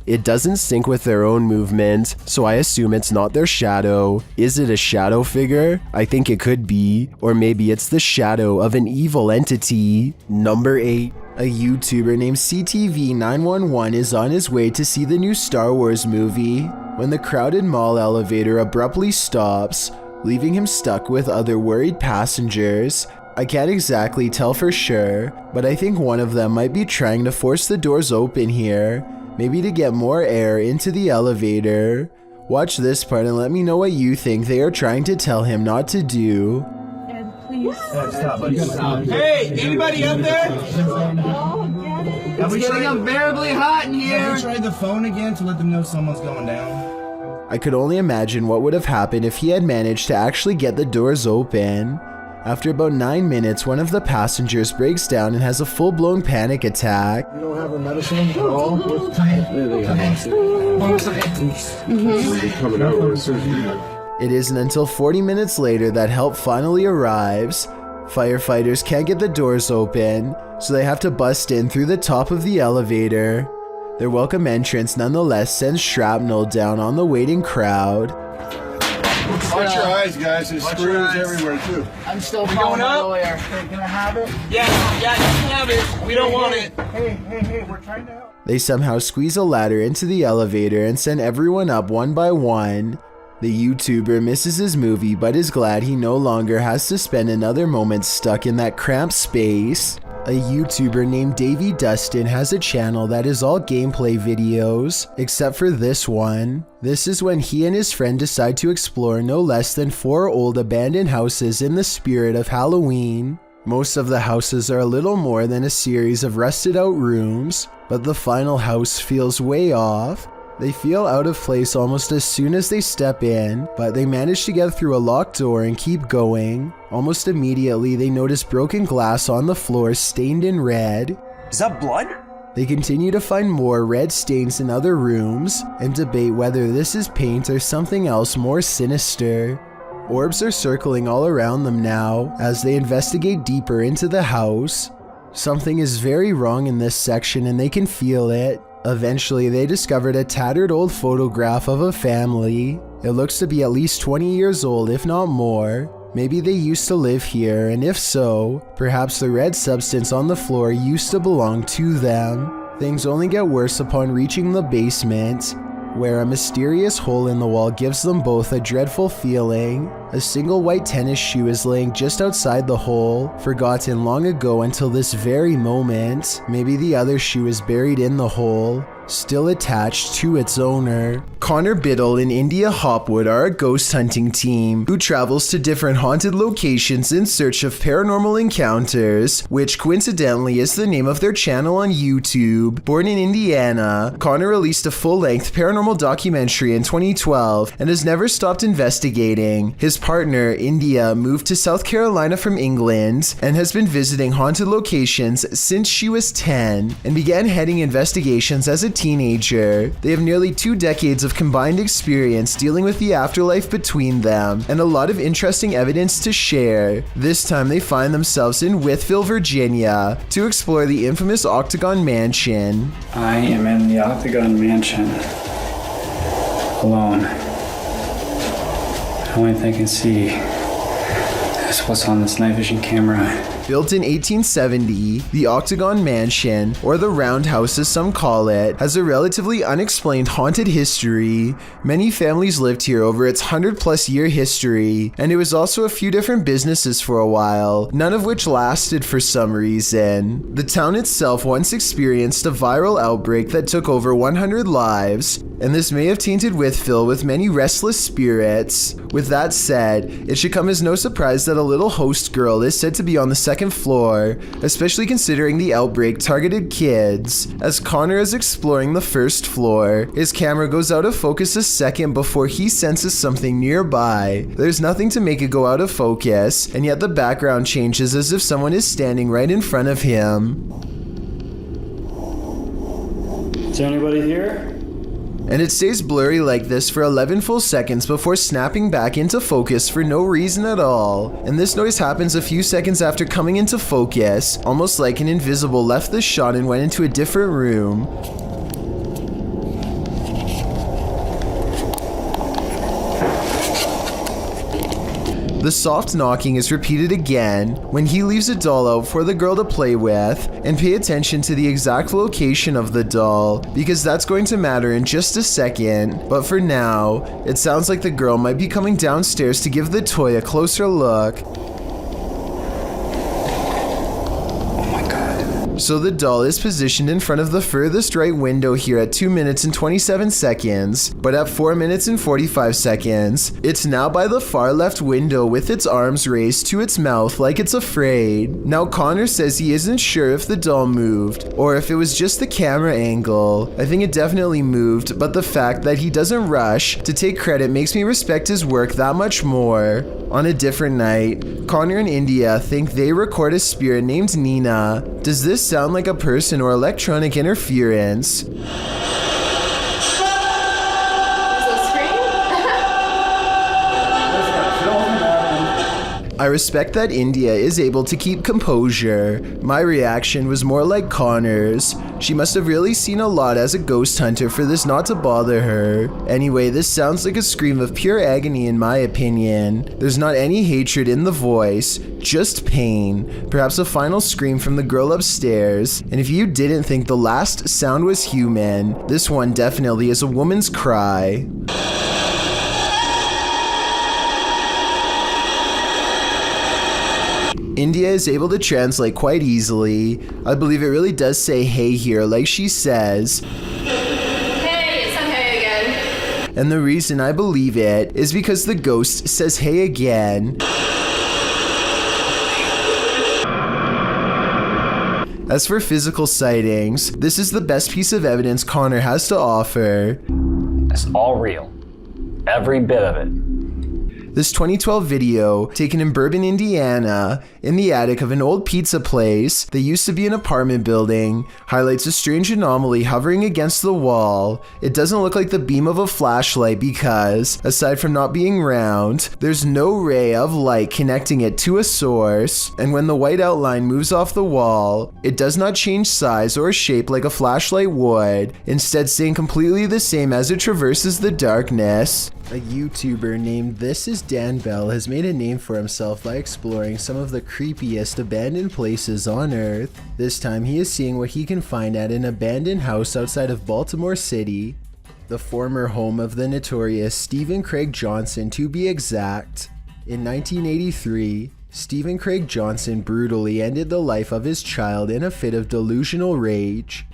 A: It doesn't sync with their own movement, so I assume it's not their shadow. Is it a shadow figure? I think it could be. Or maybe it's the shadow of an evil entity. Number 8. A YouTuber named CTV911 is on his way to see the new Star Wars movie when the crowded mall elevator abruptly stops, leaving him stuck with other worried passengers. I can't exactly tell for sure, but I think one of them might be trying to force the doors open here, maybe to get more air into the elevator. Watch this part and let me know what you think they are trying to tell him not to do.
I: Hey, anybody up there?
C: It's getting unbearably hot in here.
I: Have you tried the phone again to let them know someone's going down?
A: I could only imagine what would have happened if he had managed to actually get the doors open. After about 9 minutes, one of the passengers breaks down and has a full-blown panic attack.
I: You don't have a medicine at all?
A: It isn't until 40 minutes later that help finally arrives. Firefighters can't get the doors open, so they have to bust in through the top of the elevator. Their welcome entrance nonetheless sends shrapnel down on the waiting crowd.
I: Watch your eyes, guys. There's screws everywhere, too.
B: I'm still calling my lawyer.
I: Hey, can I have it?
O: Yeah, you can have it. We don't want it.
I: Hey, we're trying to help.
A: They somehow squeeze a ladder into the elevator and send everyone up one by one. The YouTuber misses his movie but is glad he no longer has to spend another moment stuck in that cramped space. A YouTuber named Davey Dustin has a channel that is all gameplay videos, except for this one. This is when he and his friend decide to explore no less than 4 old abandoned houses in the spirit of Halloween. Most of the houses are a little more than a series of rusted out rooms, but the final house feels way off. They feel out of place almost as soon as they step in, but they manage to get through a locked door and keep going. Almost immediately, they notice broken glass on the floor stained in red.
I: Is that blood?
A: They continue to find more red stains in other rooms and debate whether this is paint or something else more sinister. Orbs are circling all around them now as they investigate deeper into the house. Something is very wrong in this section and they can feel it. Eventually, they discovered a tattered old photograph of a family. It looks to be at least 20 years old, if not more. Maybe they used to live here, and if so, perhaps the red substance on the floor used to belong to them. Things only get worse upon reaching the basement, where a mysterious hole in the wall gives them both a dreadful feeling. A single white tennis shoe is laying just outside the hole, forgotten long ago until this very moment. Maybe the other shoe is buried in the hole, still attached to its owner. Connor Biddle and India Hopwood are a ghost hunting team who travels to different haunted locations in search of paranormal encounters, which coincidentally is the name of their channel on YouTube. Born in Indiana, Connor released a full-length paranormal documentary in 2012 and has never stopped investigating. His partner, India, moved to South Carolina from England and has been visiting haunted locations since she was 10 and began heading investigations as a teenager. They have nearly 2 decades of combined experience dealing with the afterlife between them and a lot of interesting evidence to share. This time they find themselves in Wytheville, Virginia to explore the infamous Octagon Mansion.
Q: I am in the Octagon Mansion alone. The only thing I can see is what's on this night vision camera.
A: Built in 1870, the Octagon Mansion, or the Roundhouse as some call it, has a relatively unexplained haunted history. Many families lived here over its 100+ year history, and it was also a few different businesses for a while, none of which lasted for some reason. The town itself once experienced a viral outbreak that took over 100 lives, and this may have tainted Wytheville with many restless spirits. With that said, it should come as no surprise that a little host girl is said to be on the second floor, especially considering the outbreak targeted kids. As Connor is exploring the first floor, his camera goes out of focus a second before he senses something nearby. There's nothing to make it go out of focus, and yet the background changes as if someone is standing right in front of him.
Q: Is there anybody here?
A: And it stays blurry like this for 11 full seconds before snapping back into focus for no reason at all. And this noise happens a few seconds after coming into focus, almost like an invisible left the shot and went into a different room. The soft knocking is repeated again when he leaves a doll out for the girl to play with, and pay attention to the exact location of the doll because that's going to matter in just a second. But for now, it sounds like the girl might be coming downstairs to give the toy a closer look. So the doll is positioned in front of the furthest right window here at 2 minutes and 27 seconds, but at 4 minutes and 45 seconds, it's now by the far left window with its arms raised to its mouth like it's afraid. Now Connor says he isn't sure if the doll moved or if it was just the camera angle. I think it definitely moved, but the fact that he doesn't rush to take credit makes me respect his work that much more. On a different night, Connor and India think they record a spirit named Nina. Does this sound like a person or electronic interference? I respect that India is able to keep composure. My reaction was more like Connor's. She must have really seen a lot as a ghost hunter for this not to bother her. Anyway, this sounds like a scream of pure agony in my opinion. There's not any hatred in the voice, just pain. Perhaps a final scream from the girl upstairs. And if you didn't think the last sound was human, this one definitely is a woman's cry. India is able to translate quite easily. I believe it really does say hey here, like she says.
F: Hey, it's not hey again.
A: And the reason I believe it is because the ghost says hey again. As for physical sightings, this is the best piece of evidence Connor has to offer.
R: It's all real. Every bit of it.
A: This 2012 video, taken in Bourbon, Indiana, in the attic of an old pizza place that used to be an apartment building, highlights a strange anomaly hovering against the wall. It doesn't look like the beam of a flashlight because, aside from not being round, there's no ray of light connecting it to a source, and when the white outline moves off the wall, it does not change size or shape like a flashlight would, instead staying completely the same as it traverses the darkness. A YouTuber named This Is Dan Bell has made a name for himself by exploring some of the creepiest abandoned places on Earth. This time he is seeing what he can find at an abandoned house outside of Baltimore City, the former home of the notorious Stephen Craig Johnson to be exact. In 1983, Stephen Craig Johnson brutally ended the life of his child in a fit of delusional rage.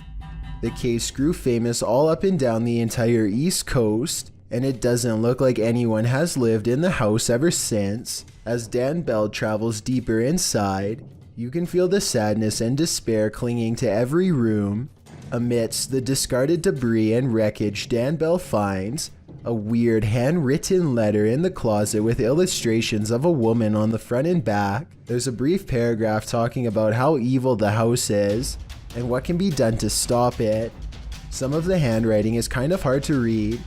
A: The case grew famous all up and down the entire East Coast, and it doesn't look like anyone has lived in the house ever since. As Dan Bell travels deeper inside, you can feel the sadness and despair clinging to every room. Amidst the discarded debris and wreckage, Dan Bell finds a weird handwritten letter in the closet with illustrations of a woman on the front and back. There's a brief paragraph talking about how evil the house is and what can be done to stop it. Some of the handwriting is kind of hard to read,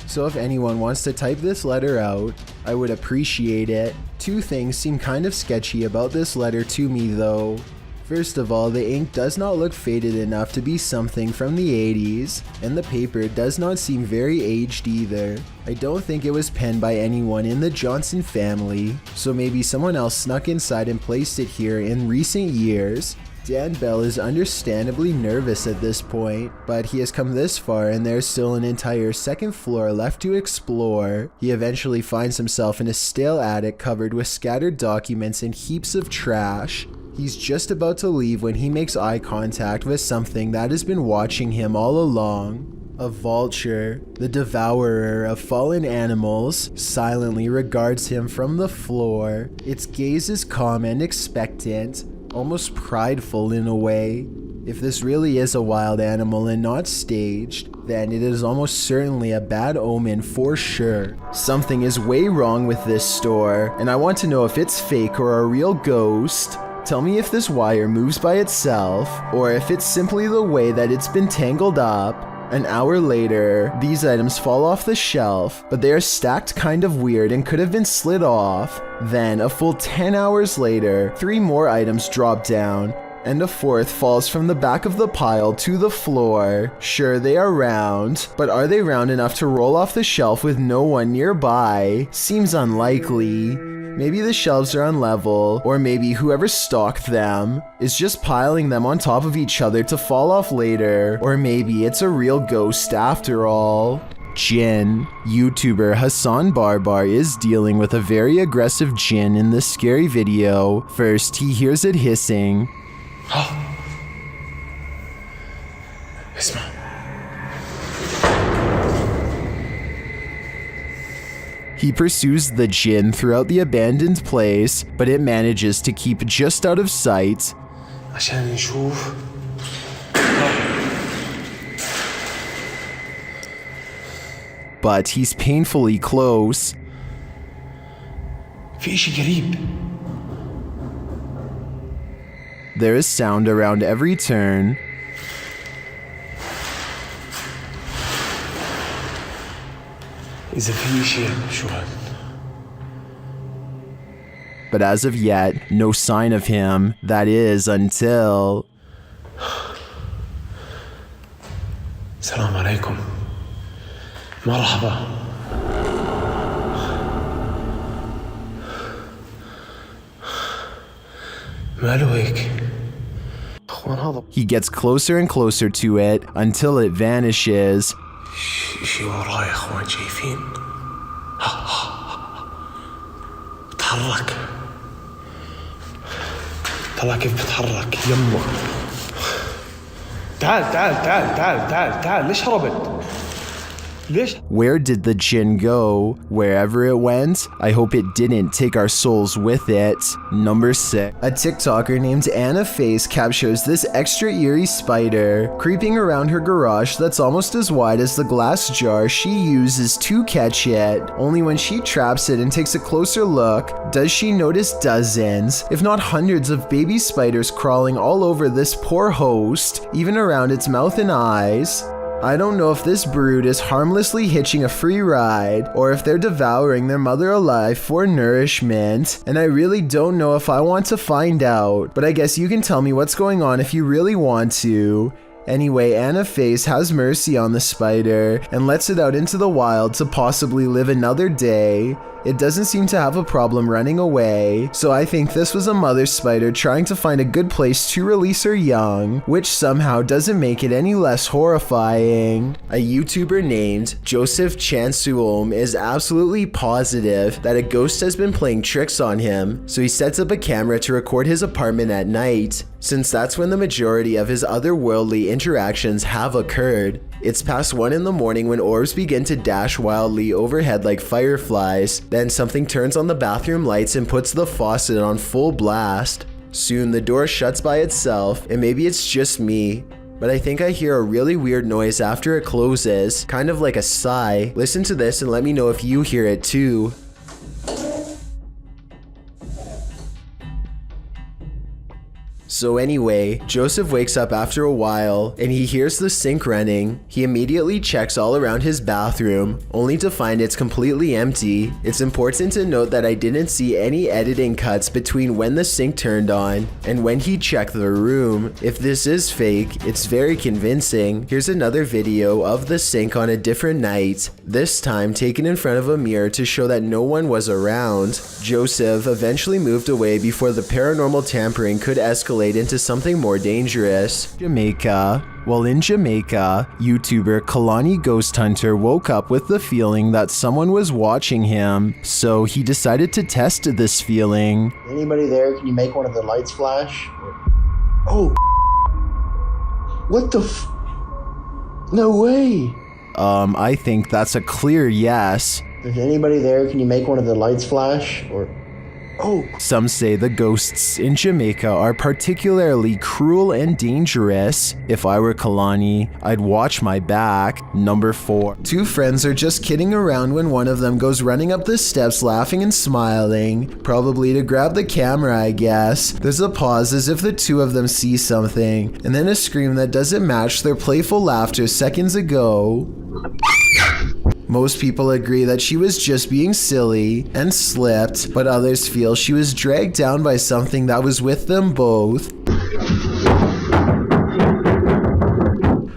A: so if anyone wants to type this letter out, I would appreciate it. Two things seem kind of sketchy about this letter to me though. First of all, the ink does not look faded enough to be something from the 80s, and the paper does not seem very aged either. I don't think it was penned by anyone in the Johnson family, so maybe someone else snuck inside and placed it here in recent years. Dan Bell is understandably nervous at this point, but he has come this far and there's still an entire second floor left to explore. He eventually finds himself in a stale attic covered with scattered documents and heaps of trash. He's just about to leave when he makes eye contact with something that has been watching him all along. A vulture, the devourer of fallen animals, silently regards him from the floor. Its gaze is calm and expectant, almost prideful in a way. If this really is a wild animal and not staged, then it is almost certainly a bad omen for sure. Something is way wrong with this store, and I want to know if it's fake or a real ghost. Tell me if this wire moves by itself, or if it's simply the way that it's been tangled up. An hour later, these items fall off the shelf, but they are stacked kind of weird and could have been slid off. Then, a full 10 hours later, 3 more items drop down, and a 4th falls from the back of the pile to the floor. Sure, they are round, but are they round enough to roll off the shelf with no one nearby? Seems unlikely. Maybe the shelves are unlevel, or maybe whoever stocked them is just piling them on top of each other to fall off later, or maybe it's a real ghost after all. Jinn. YouTuber Hassan Barbar is dealing with a very aggressive jinn in this scary video. First, he hears it hissing. He pursues the jinn throughout the abandoned place, but it manages to keep just out of sight. But he's painfully close. There is sound around every turn. But as of yet, no sign of him. That is, until...
S: Assalamu alaikum. Marhaba.
A: He gets closer and closer to it until it vanishes.
S: شي وراي يا اخوان شايفين؟ بتحرك طلع كيف بتحرك يمه تعال تعال تعال تعال تعال تعال ليش هربت؟
A: Where did the jinn go? Wherever it went, I hope it didn't take our souls with it. Number 6. A TikToker named Anna Face captures this extra eerie spider creeping around her garage that's almost as wide as the glass jar she uses to catch it. Only when she traps it and takes a closer look, does she notice dozens, if not hundreds of baby spiders crawling all over this poor host, even around its mouth and eyes. I don't know if this brood is harmlessly hitching a free ride, or if they're devouring their mother alive for nourishment, and I really don't know if I want to find out, but I guess you can tell me what's going on if you really want to. Anyway, Anna Face has mercy on the spider and lets it out into the wild to possibly live another day. It doesn't seem to have a problem running away, so I think this was a mother spider trying to find a good place to release her young, which somehow doesn't make it any less horrifying. A YouTuber named Joseph Chansuom is absolutely positive that a ghost has been playing tricks on him, so he sets up a camera to record his apartment at night, since that's when the majority of his otherworldly interactions have occurred. It's past 1 in the morning when orbs begin to dash wildly overhead like fireflies. Then something turns on the bathroom lights and puts the faucet on full blast. Soon the door shuts by itself, and maybe it's just me, but I think I hear a really weird noise after it closes, kind of like a sigh. Listen to this and let me know if you hear it too. So anyway, Joseph wakes up after a while and he hears the sink running. He immediately checks all around his bathroom, only to find it's completely empty. It's important to note that I didn't see any editing cuts between when the sink turned on and when he checked the room. If this is fake, it's very convincing. Here's another video of the sink on a different night, this time taken in front of a mirror to show that no one was around. Joseph eventually moved away before the paranormal tampering could escalate into something more dangerous. Jamaica. While in Jamaica, YouTuber Kalani Ghost Hunter woke up with the feeling that someone was watching him, so he decided to test this feeling.
T: Anybody there? Can you make one of the lights flash? Oh, what the no way.
A: I think that's a clear yes.
T: Is anybody there? Can you make one of the lights flash?
A: Some say the ghosts in Jamaica are particularly cruel and dangerous. If I were Kalani, I'd watch my back. Number 4. Two friends are just kidding around when one of them goes running up the steps laughing and smiling, probably to grab the camera, I guess. There's a pause as if the two of them see something, and then a scream that doesn't match their playful laughter seconds ago. Most people agree that she was just being silly and slipped, but others feel she was dragged down by something that was with them both.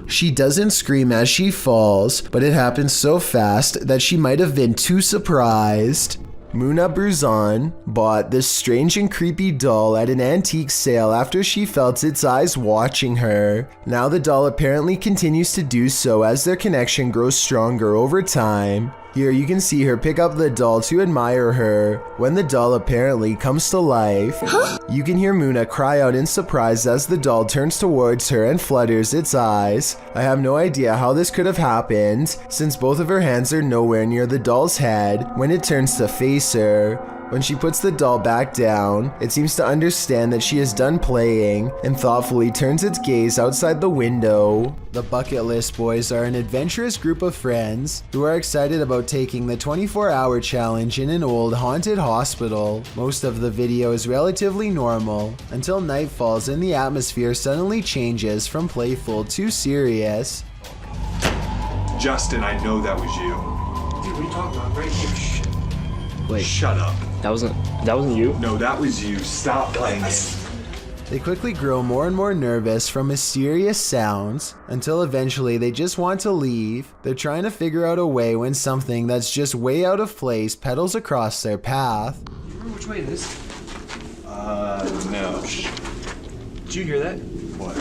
A: She doesn't scream as she falls, but it happens so fast that she might have been too surprised. Muna Bruzan bought this strange and creepy doll at an antique sale after she felt its eyes watching her. Now the doll apparently continues to do so as their connection grows stronger over time. Here you can see her pick up the doll to admire her. When the doll apparently comes to life, you can hear Muna cry out in surprise as the doll turns towards her and flutters its eyes. I have no idea how this could have happened, since both of her hands are nowhere near the doll's head when it turns to face her. When she puts the doll back down, it seems to understand that she is done playing and thoughtfully turns its gaze outside the window. The Bucket List Boys are an adventurous group of friends who are excited about taking the 24-hour challenge in an old haunted hospital. Most of the video is relatively normal until night falls and the atmosphere suddenly changes from playful to serious.
U: Justin, I know that was you. Dude, what are you talking about? Right here. Shit.
G: Wait.
U: Shut up.
G: That wasn't you?
U: No, that was you. Stop playing it.
A: They quickly grow more and more nervous from mysterious sounds until eventually they just want to leave. They're trying to figure out a way when something that's just way out of place pedals across their path.
U: You remember which way it is? No. Did you hear that? What?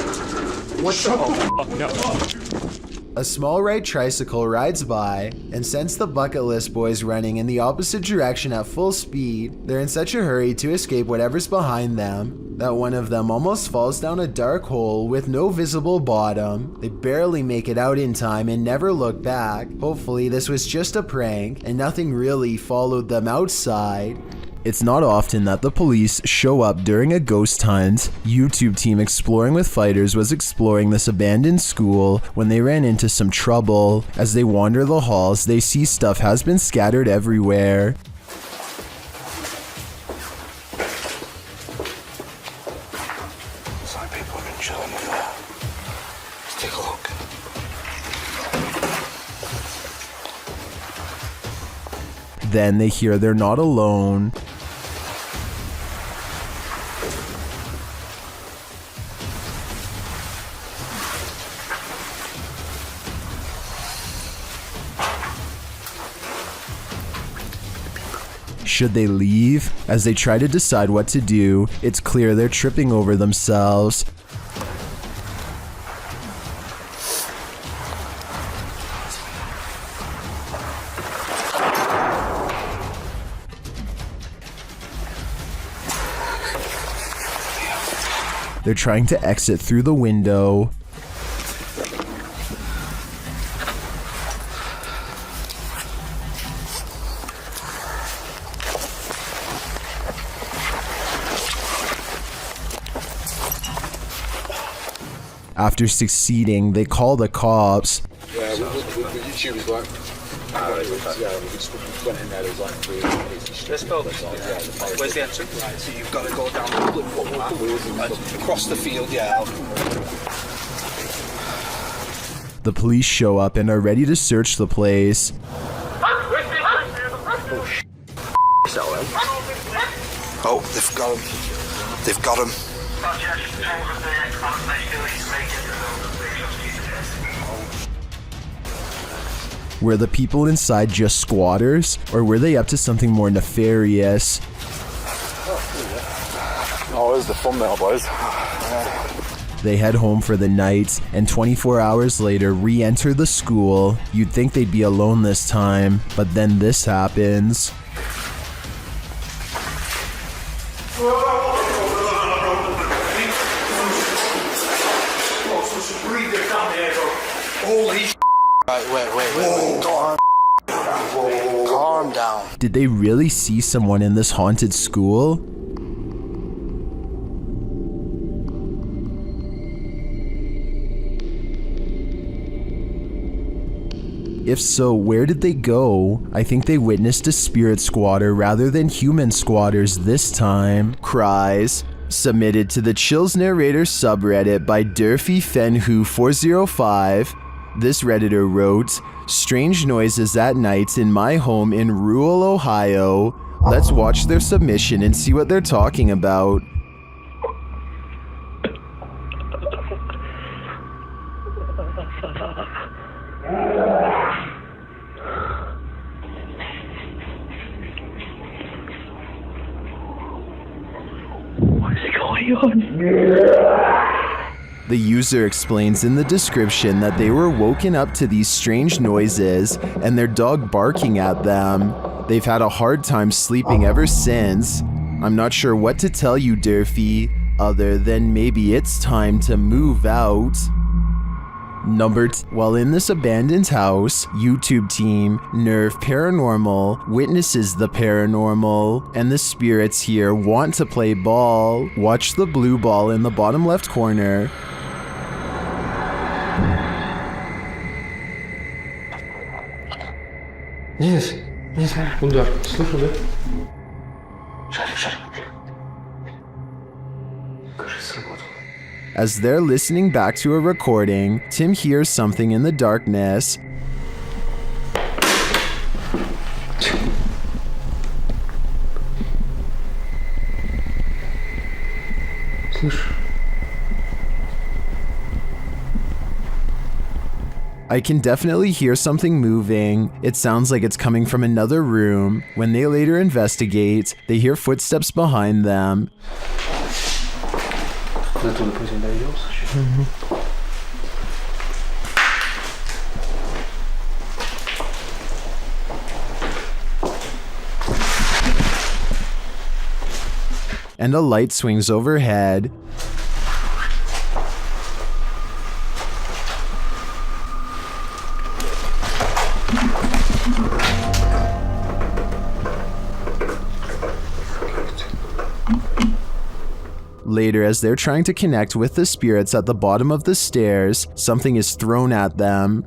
U: What the fuck? No.
A: A small red tricycle rides by and sends the Bucket List Boys running in the opposite direction at full speed. They're in such a hurry to escape whatever's behind them that one of them almost falls down a dark hole with no visible bottom. They barely make it out in time and never look back. Hopefully this was just a prank and nothing really followed them outside. It's not often that the police show up during a ghost hunt. YouTube team Exploring with Fighters was exploring this abandoned school when they ran into some trouble. As they wander the halls, they see stuff has been scattered everywhere.
S: Some people have been chilling in there. Let's take a look.
A: Then they hear they're not alone. Should they leave? As they try to decide what to do, it's clear they're tripping over themselves. They're trying to exit through the window. After succeeding, they call the cops.
V: Yeah, we're YouTubers, right?
U: Let's build this. Where's the entrance? Right, so you've got to go down the public footpath, across the field, yeah.
A: The police show up and are ready to search the place.
S: Oh, they've got him. They've got him.
A: Were the people inside just squatters, or were they up to something more nefarious?
S: Oh, there's the thumbnail, boys.
A: They head home for the night, and 24 hours later re-enter the school. You'd think they'd be alone this time, but then this happens.
S: Holy sh**. Right, wait. Calm down.
A: Did they really see someone in this haunted school? If so, where did they go? I think they witnessed a spirit squatter rather than human squatters this time. Cries. Submitted to the Chills Narrator subreddit by Durfee405. This Redditor wrote, "Strange noises at night in my home in rural Ohio. Let's watch their submission and see what they're talking about." The user explains in the description that they were woken up to these strange noises and their dog barking at them. They've had a hard time sleeping ever since. I'm not sure what to tell you, Durfee, other than maybe it's time to move out. While in this abandoned house, YouTube team Nerve Paranormal witnesses the paranormal, and the spirits here want to play ball. Watch the blue ball in the bottom left corner.
U: Yes, Bundar, слушай, да? Шарик.
A: As they're listening back to a recording, Tim hears something in the darkness. I can definitely hear something moving. It sounds like it's coming from another room. When they later investigate, they hear footsteps behind them. And a light swings overhead. Later, as they're trying to connect with the spirits at the bottom of the stairs, something is thrown at them.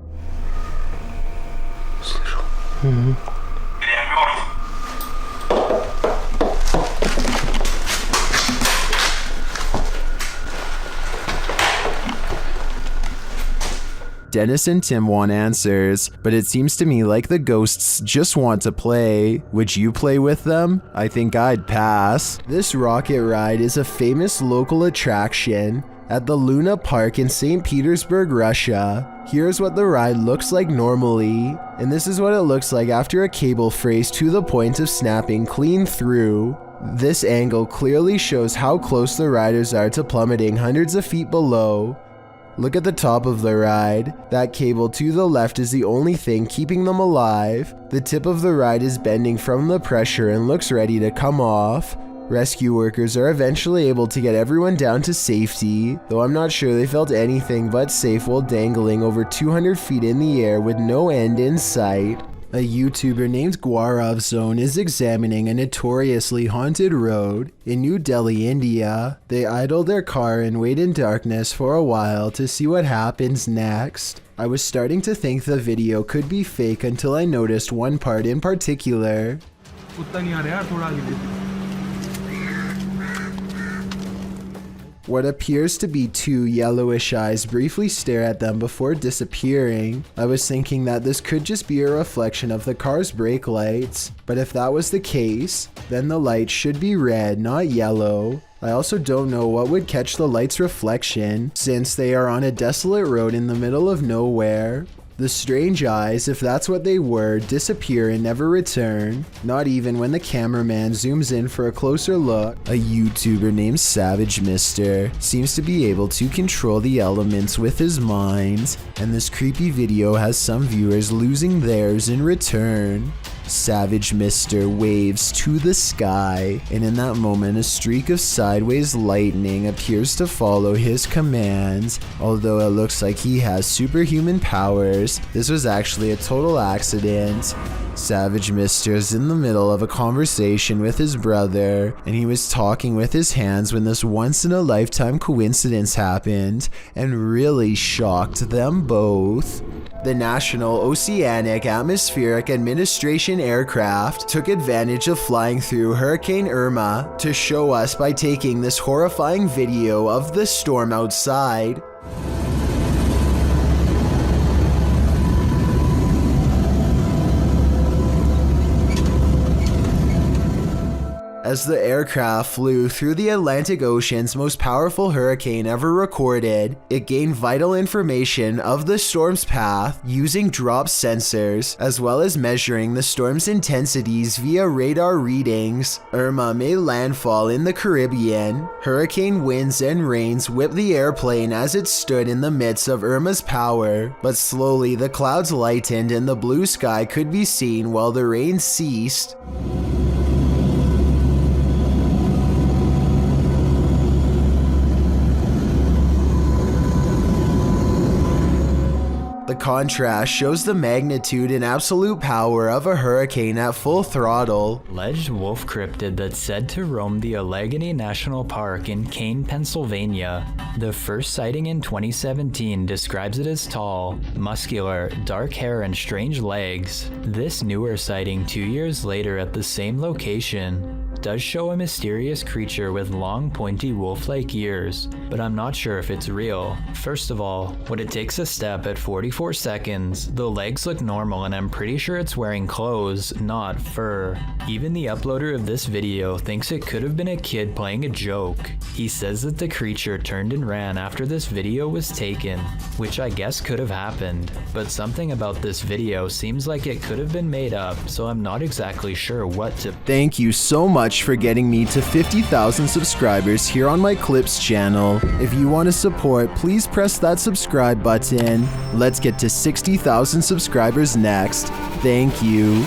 A: Dennis and Tim want answers, but it seems to me like the ghosts just want to play. Would you play with them? I think I'd pass. This rocket ride is a famous local attraction at the Luna Park in St. Petersburg, Russia. Here's what the ride looks like normally, and this is what it looks like after a cable frays to the point of snapping clean through. This angle clearly shows how close the riders are to plummeting hundreds of feet below. Look at the top of the ride. That cable to the left is the only thing keeping them alive. The tip of the ride is bending from the pressure and looks ready to come off. Rescue workers are eventually able to get everyone down to safety, though I'm not sure they felt anything but safe while dangling over 200 feet in the air with no end in sight. A YouTuber named Gaurav Zone is examining a notoriously haunted road in New Delhi, India. They idle their car and wait in darkness for a while to see what happens next. I was starting to think the video could be fake until I noticed one part in particular. What appears to be two yellowish eyes briefly stare at them before disappearing. I was thinking that this could just be a reflection of the car's brake lights, but if that was the case, then the light should be red, not yellow. I also don't know what would catch the light's reflection, since they are on a desolate road in the middle of nowhere. The strange eyes, if that's what they were, disappear and never return, not even when the cameraman zooms in for a closer look. A YouTuber named Savage Mister seems to be able to control the elements with his mind, and this creepy video has some viewers losing theirs in return. Savage Mister waves to the sky, and in that moment a streak of sideways lightning appears to follow his commands. Although it looks like he has superhuman powers, this was actually a total accident. Savage Mister is in the middle of a conversation with his brother, and he was talking with his hands when this once-in-a-lifetime coincidence happened and really shocked them both. The National Oceanic Atmospheric Administration aircraft took advantage of flying through Hurricane Irma to show us by taking this horrifying video of the storm outside. As the aircraft flew through the Atlantic Ocean's most powerful hurricane ever recorded, it gained vital information of the storm's path using drop sensors, as well as measuring the storm's intensities via radar readings. Irma made landfall in the Caribbean. Hurricane winds and rains whipped the airplane as it stood in the midst of Irma's power, but slowly the clouds lightened and the blue sky could be seen while the rain ceased. The contrast shows the magnitude and absolute power of a hurricane at full throttle.
E: Alleged wolf cryptid that's said to roam the Allegheny National Park in Kane, Pennsylvania. The first sighting in 2017 describes it as tall, muscular, dark hair, and strange legs. This newer sighting 2 years later at the same location does show a mysterious creature with long, pointy wolf-like ears, but I'm not sure if it's real. First of all, when it takes a step at 44 seconds, the legs look normal and I'm pretty sure it's wearing clothes, not fur. Even the uploader of this video thinks it could have been a kid playing a joke. He says that the creature turned and ran after this video was taken, which I guess could have happened, but something about this video seems like it could have been made up, so I'm not exactly sure what to.
A: Thank you so much for getting me to 50,000 subscribers here on my Clips channel. If you want to support, please press that subscribe button. Let's get to 60,000 subscribers next. Thank you.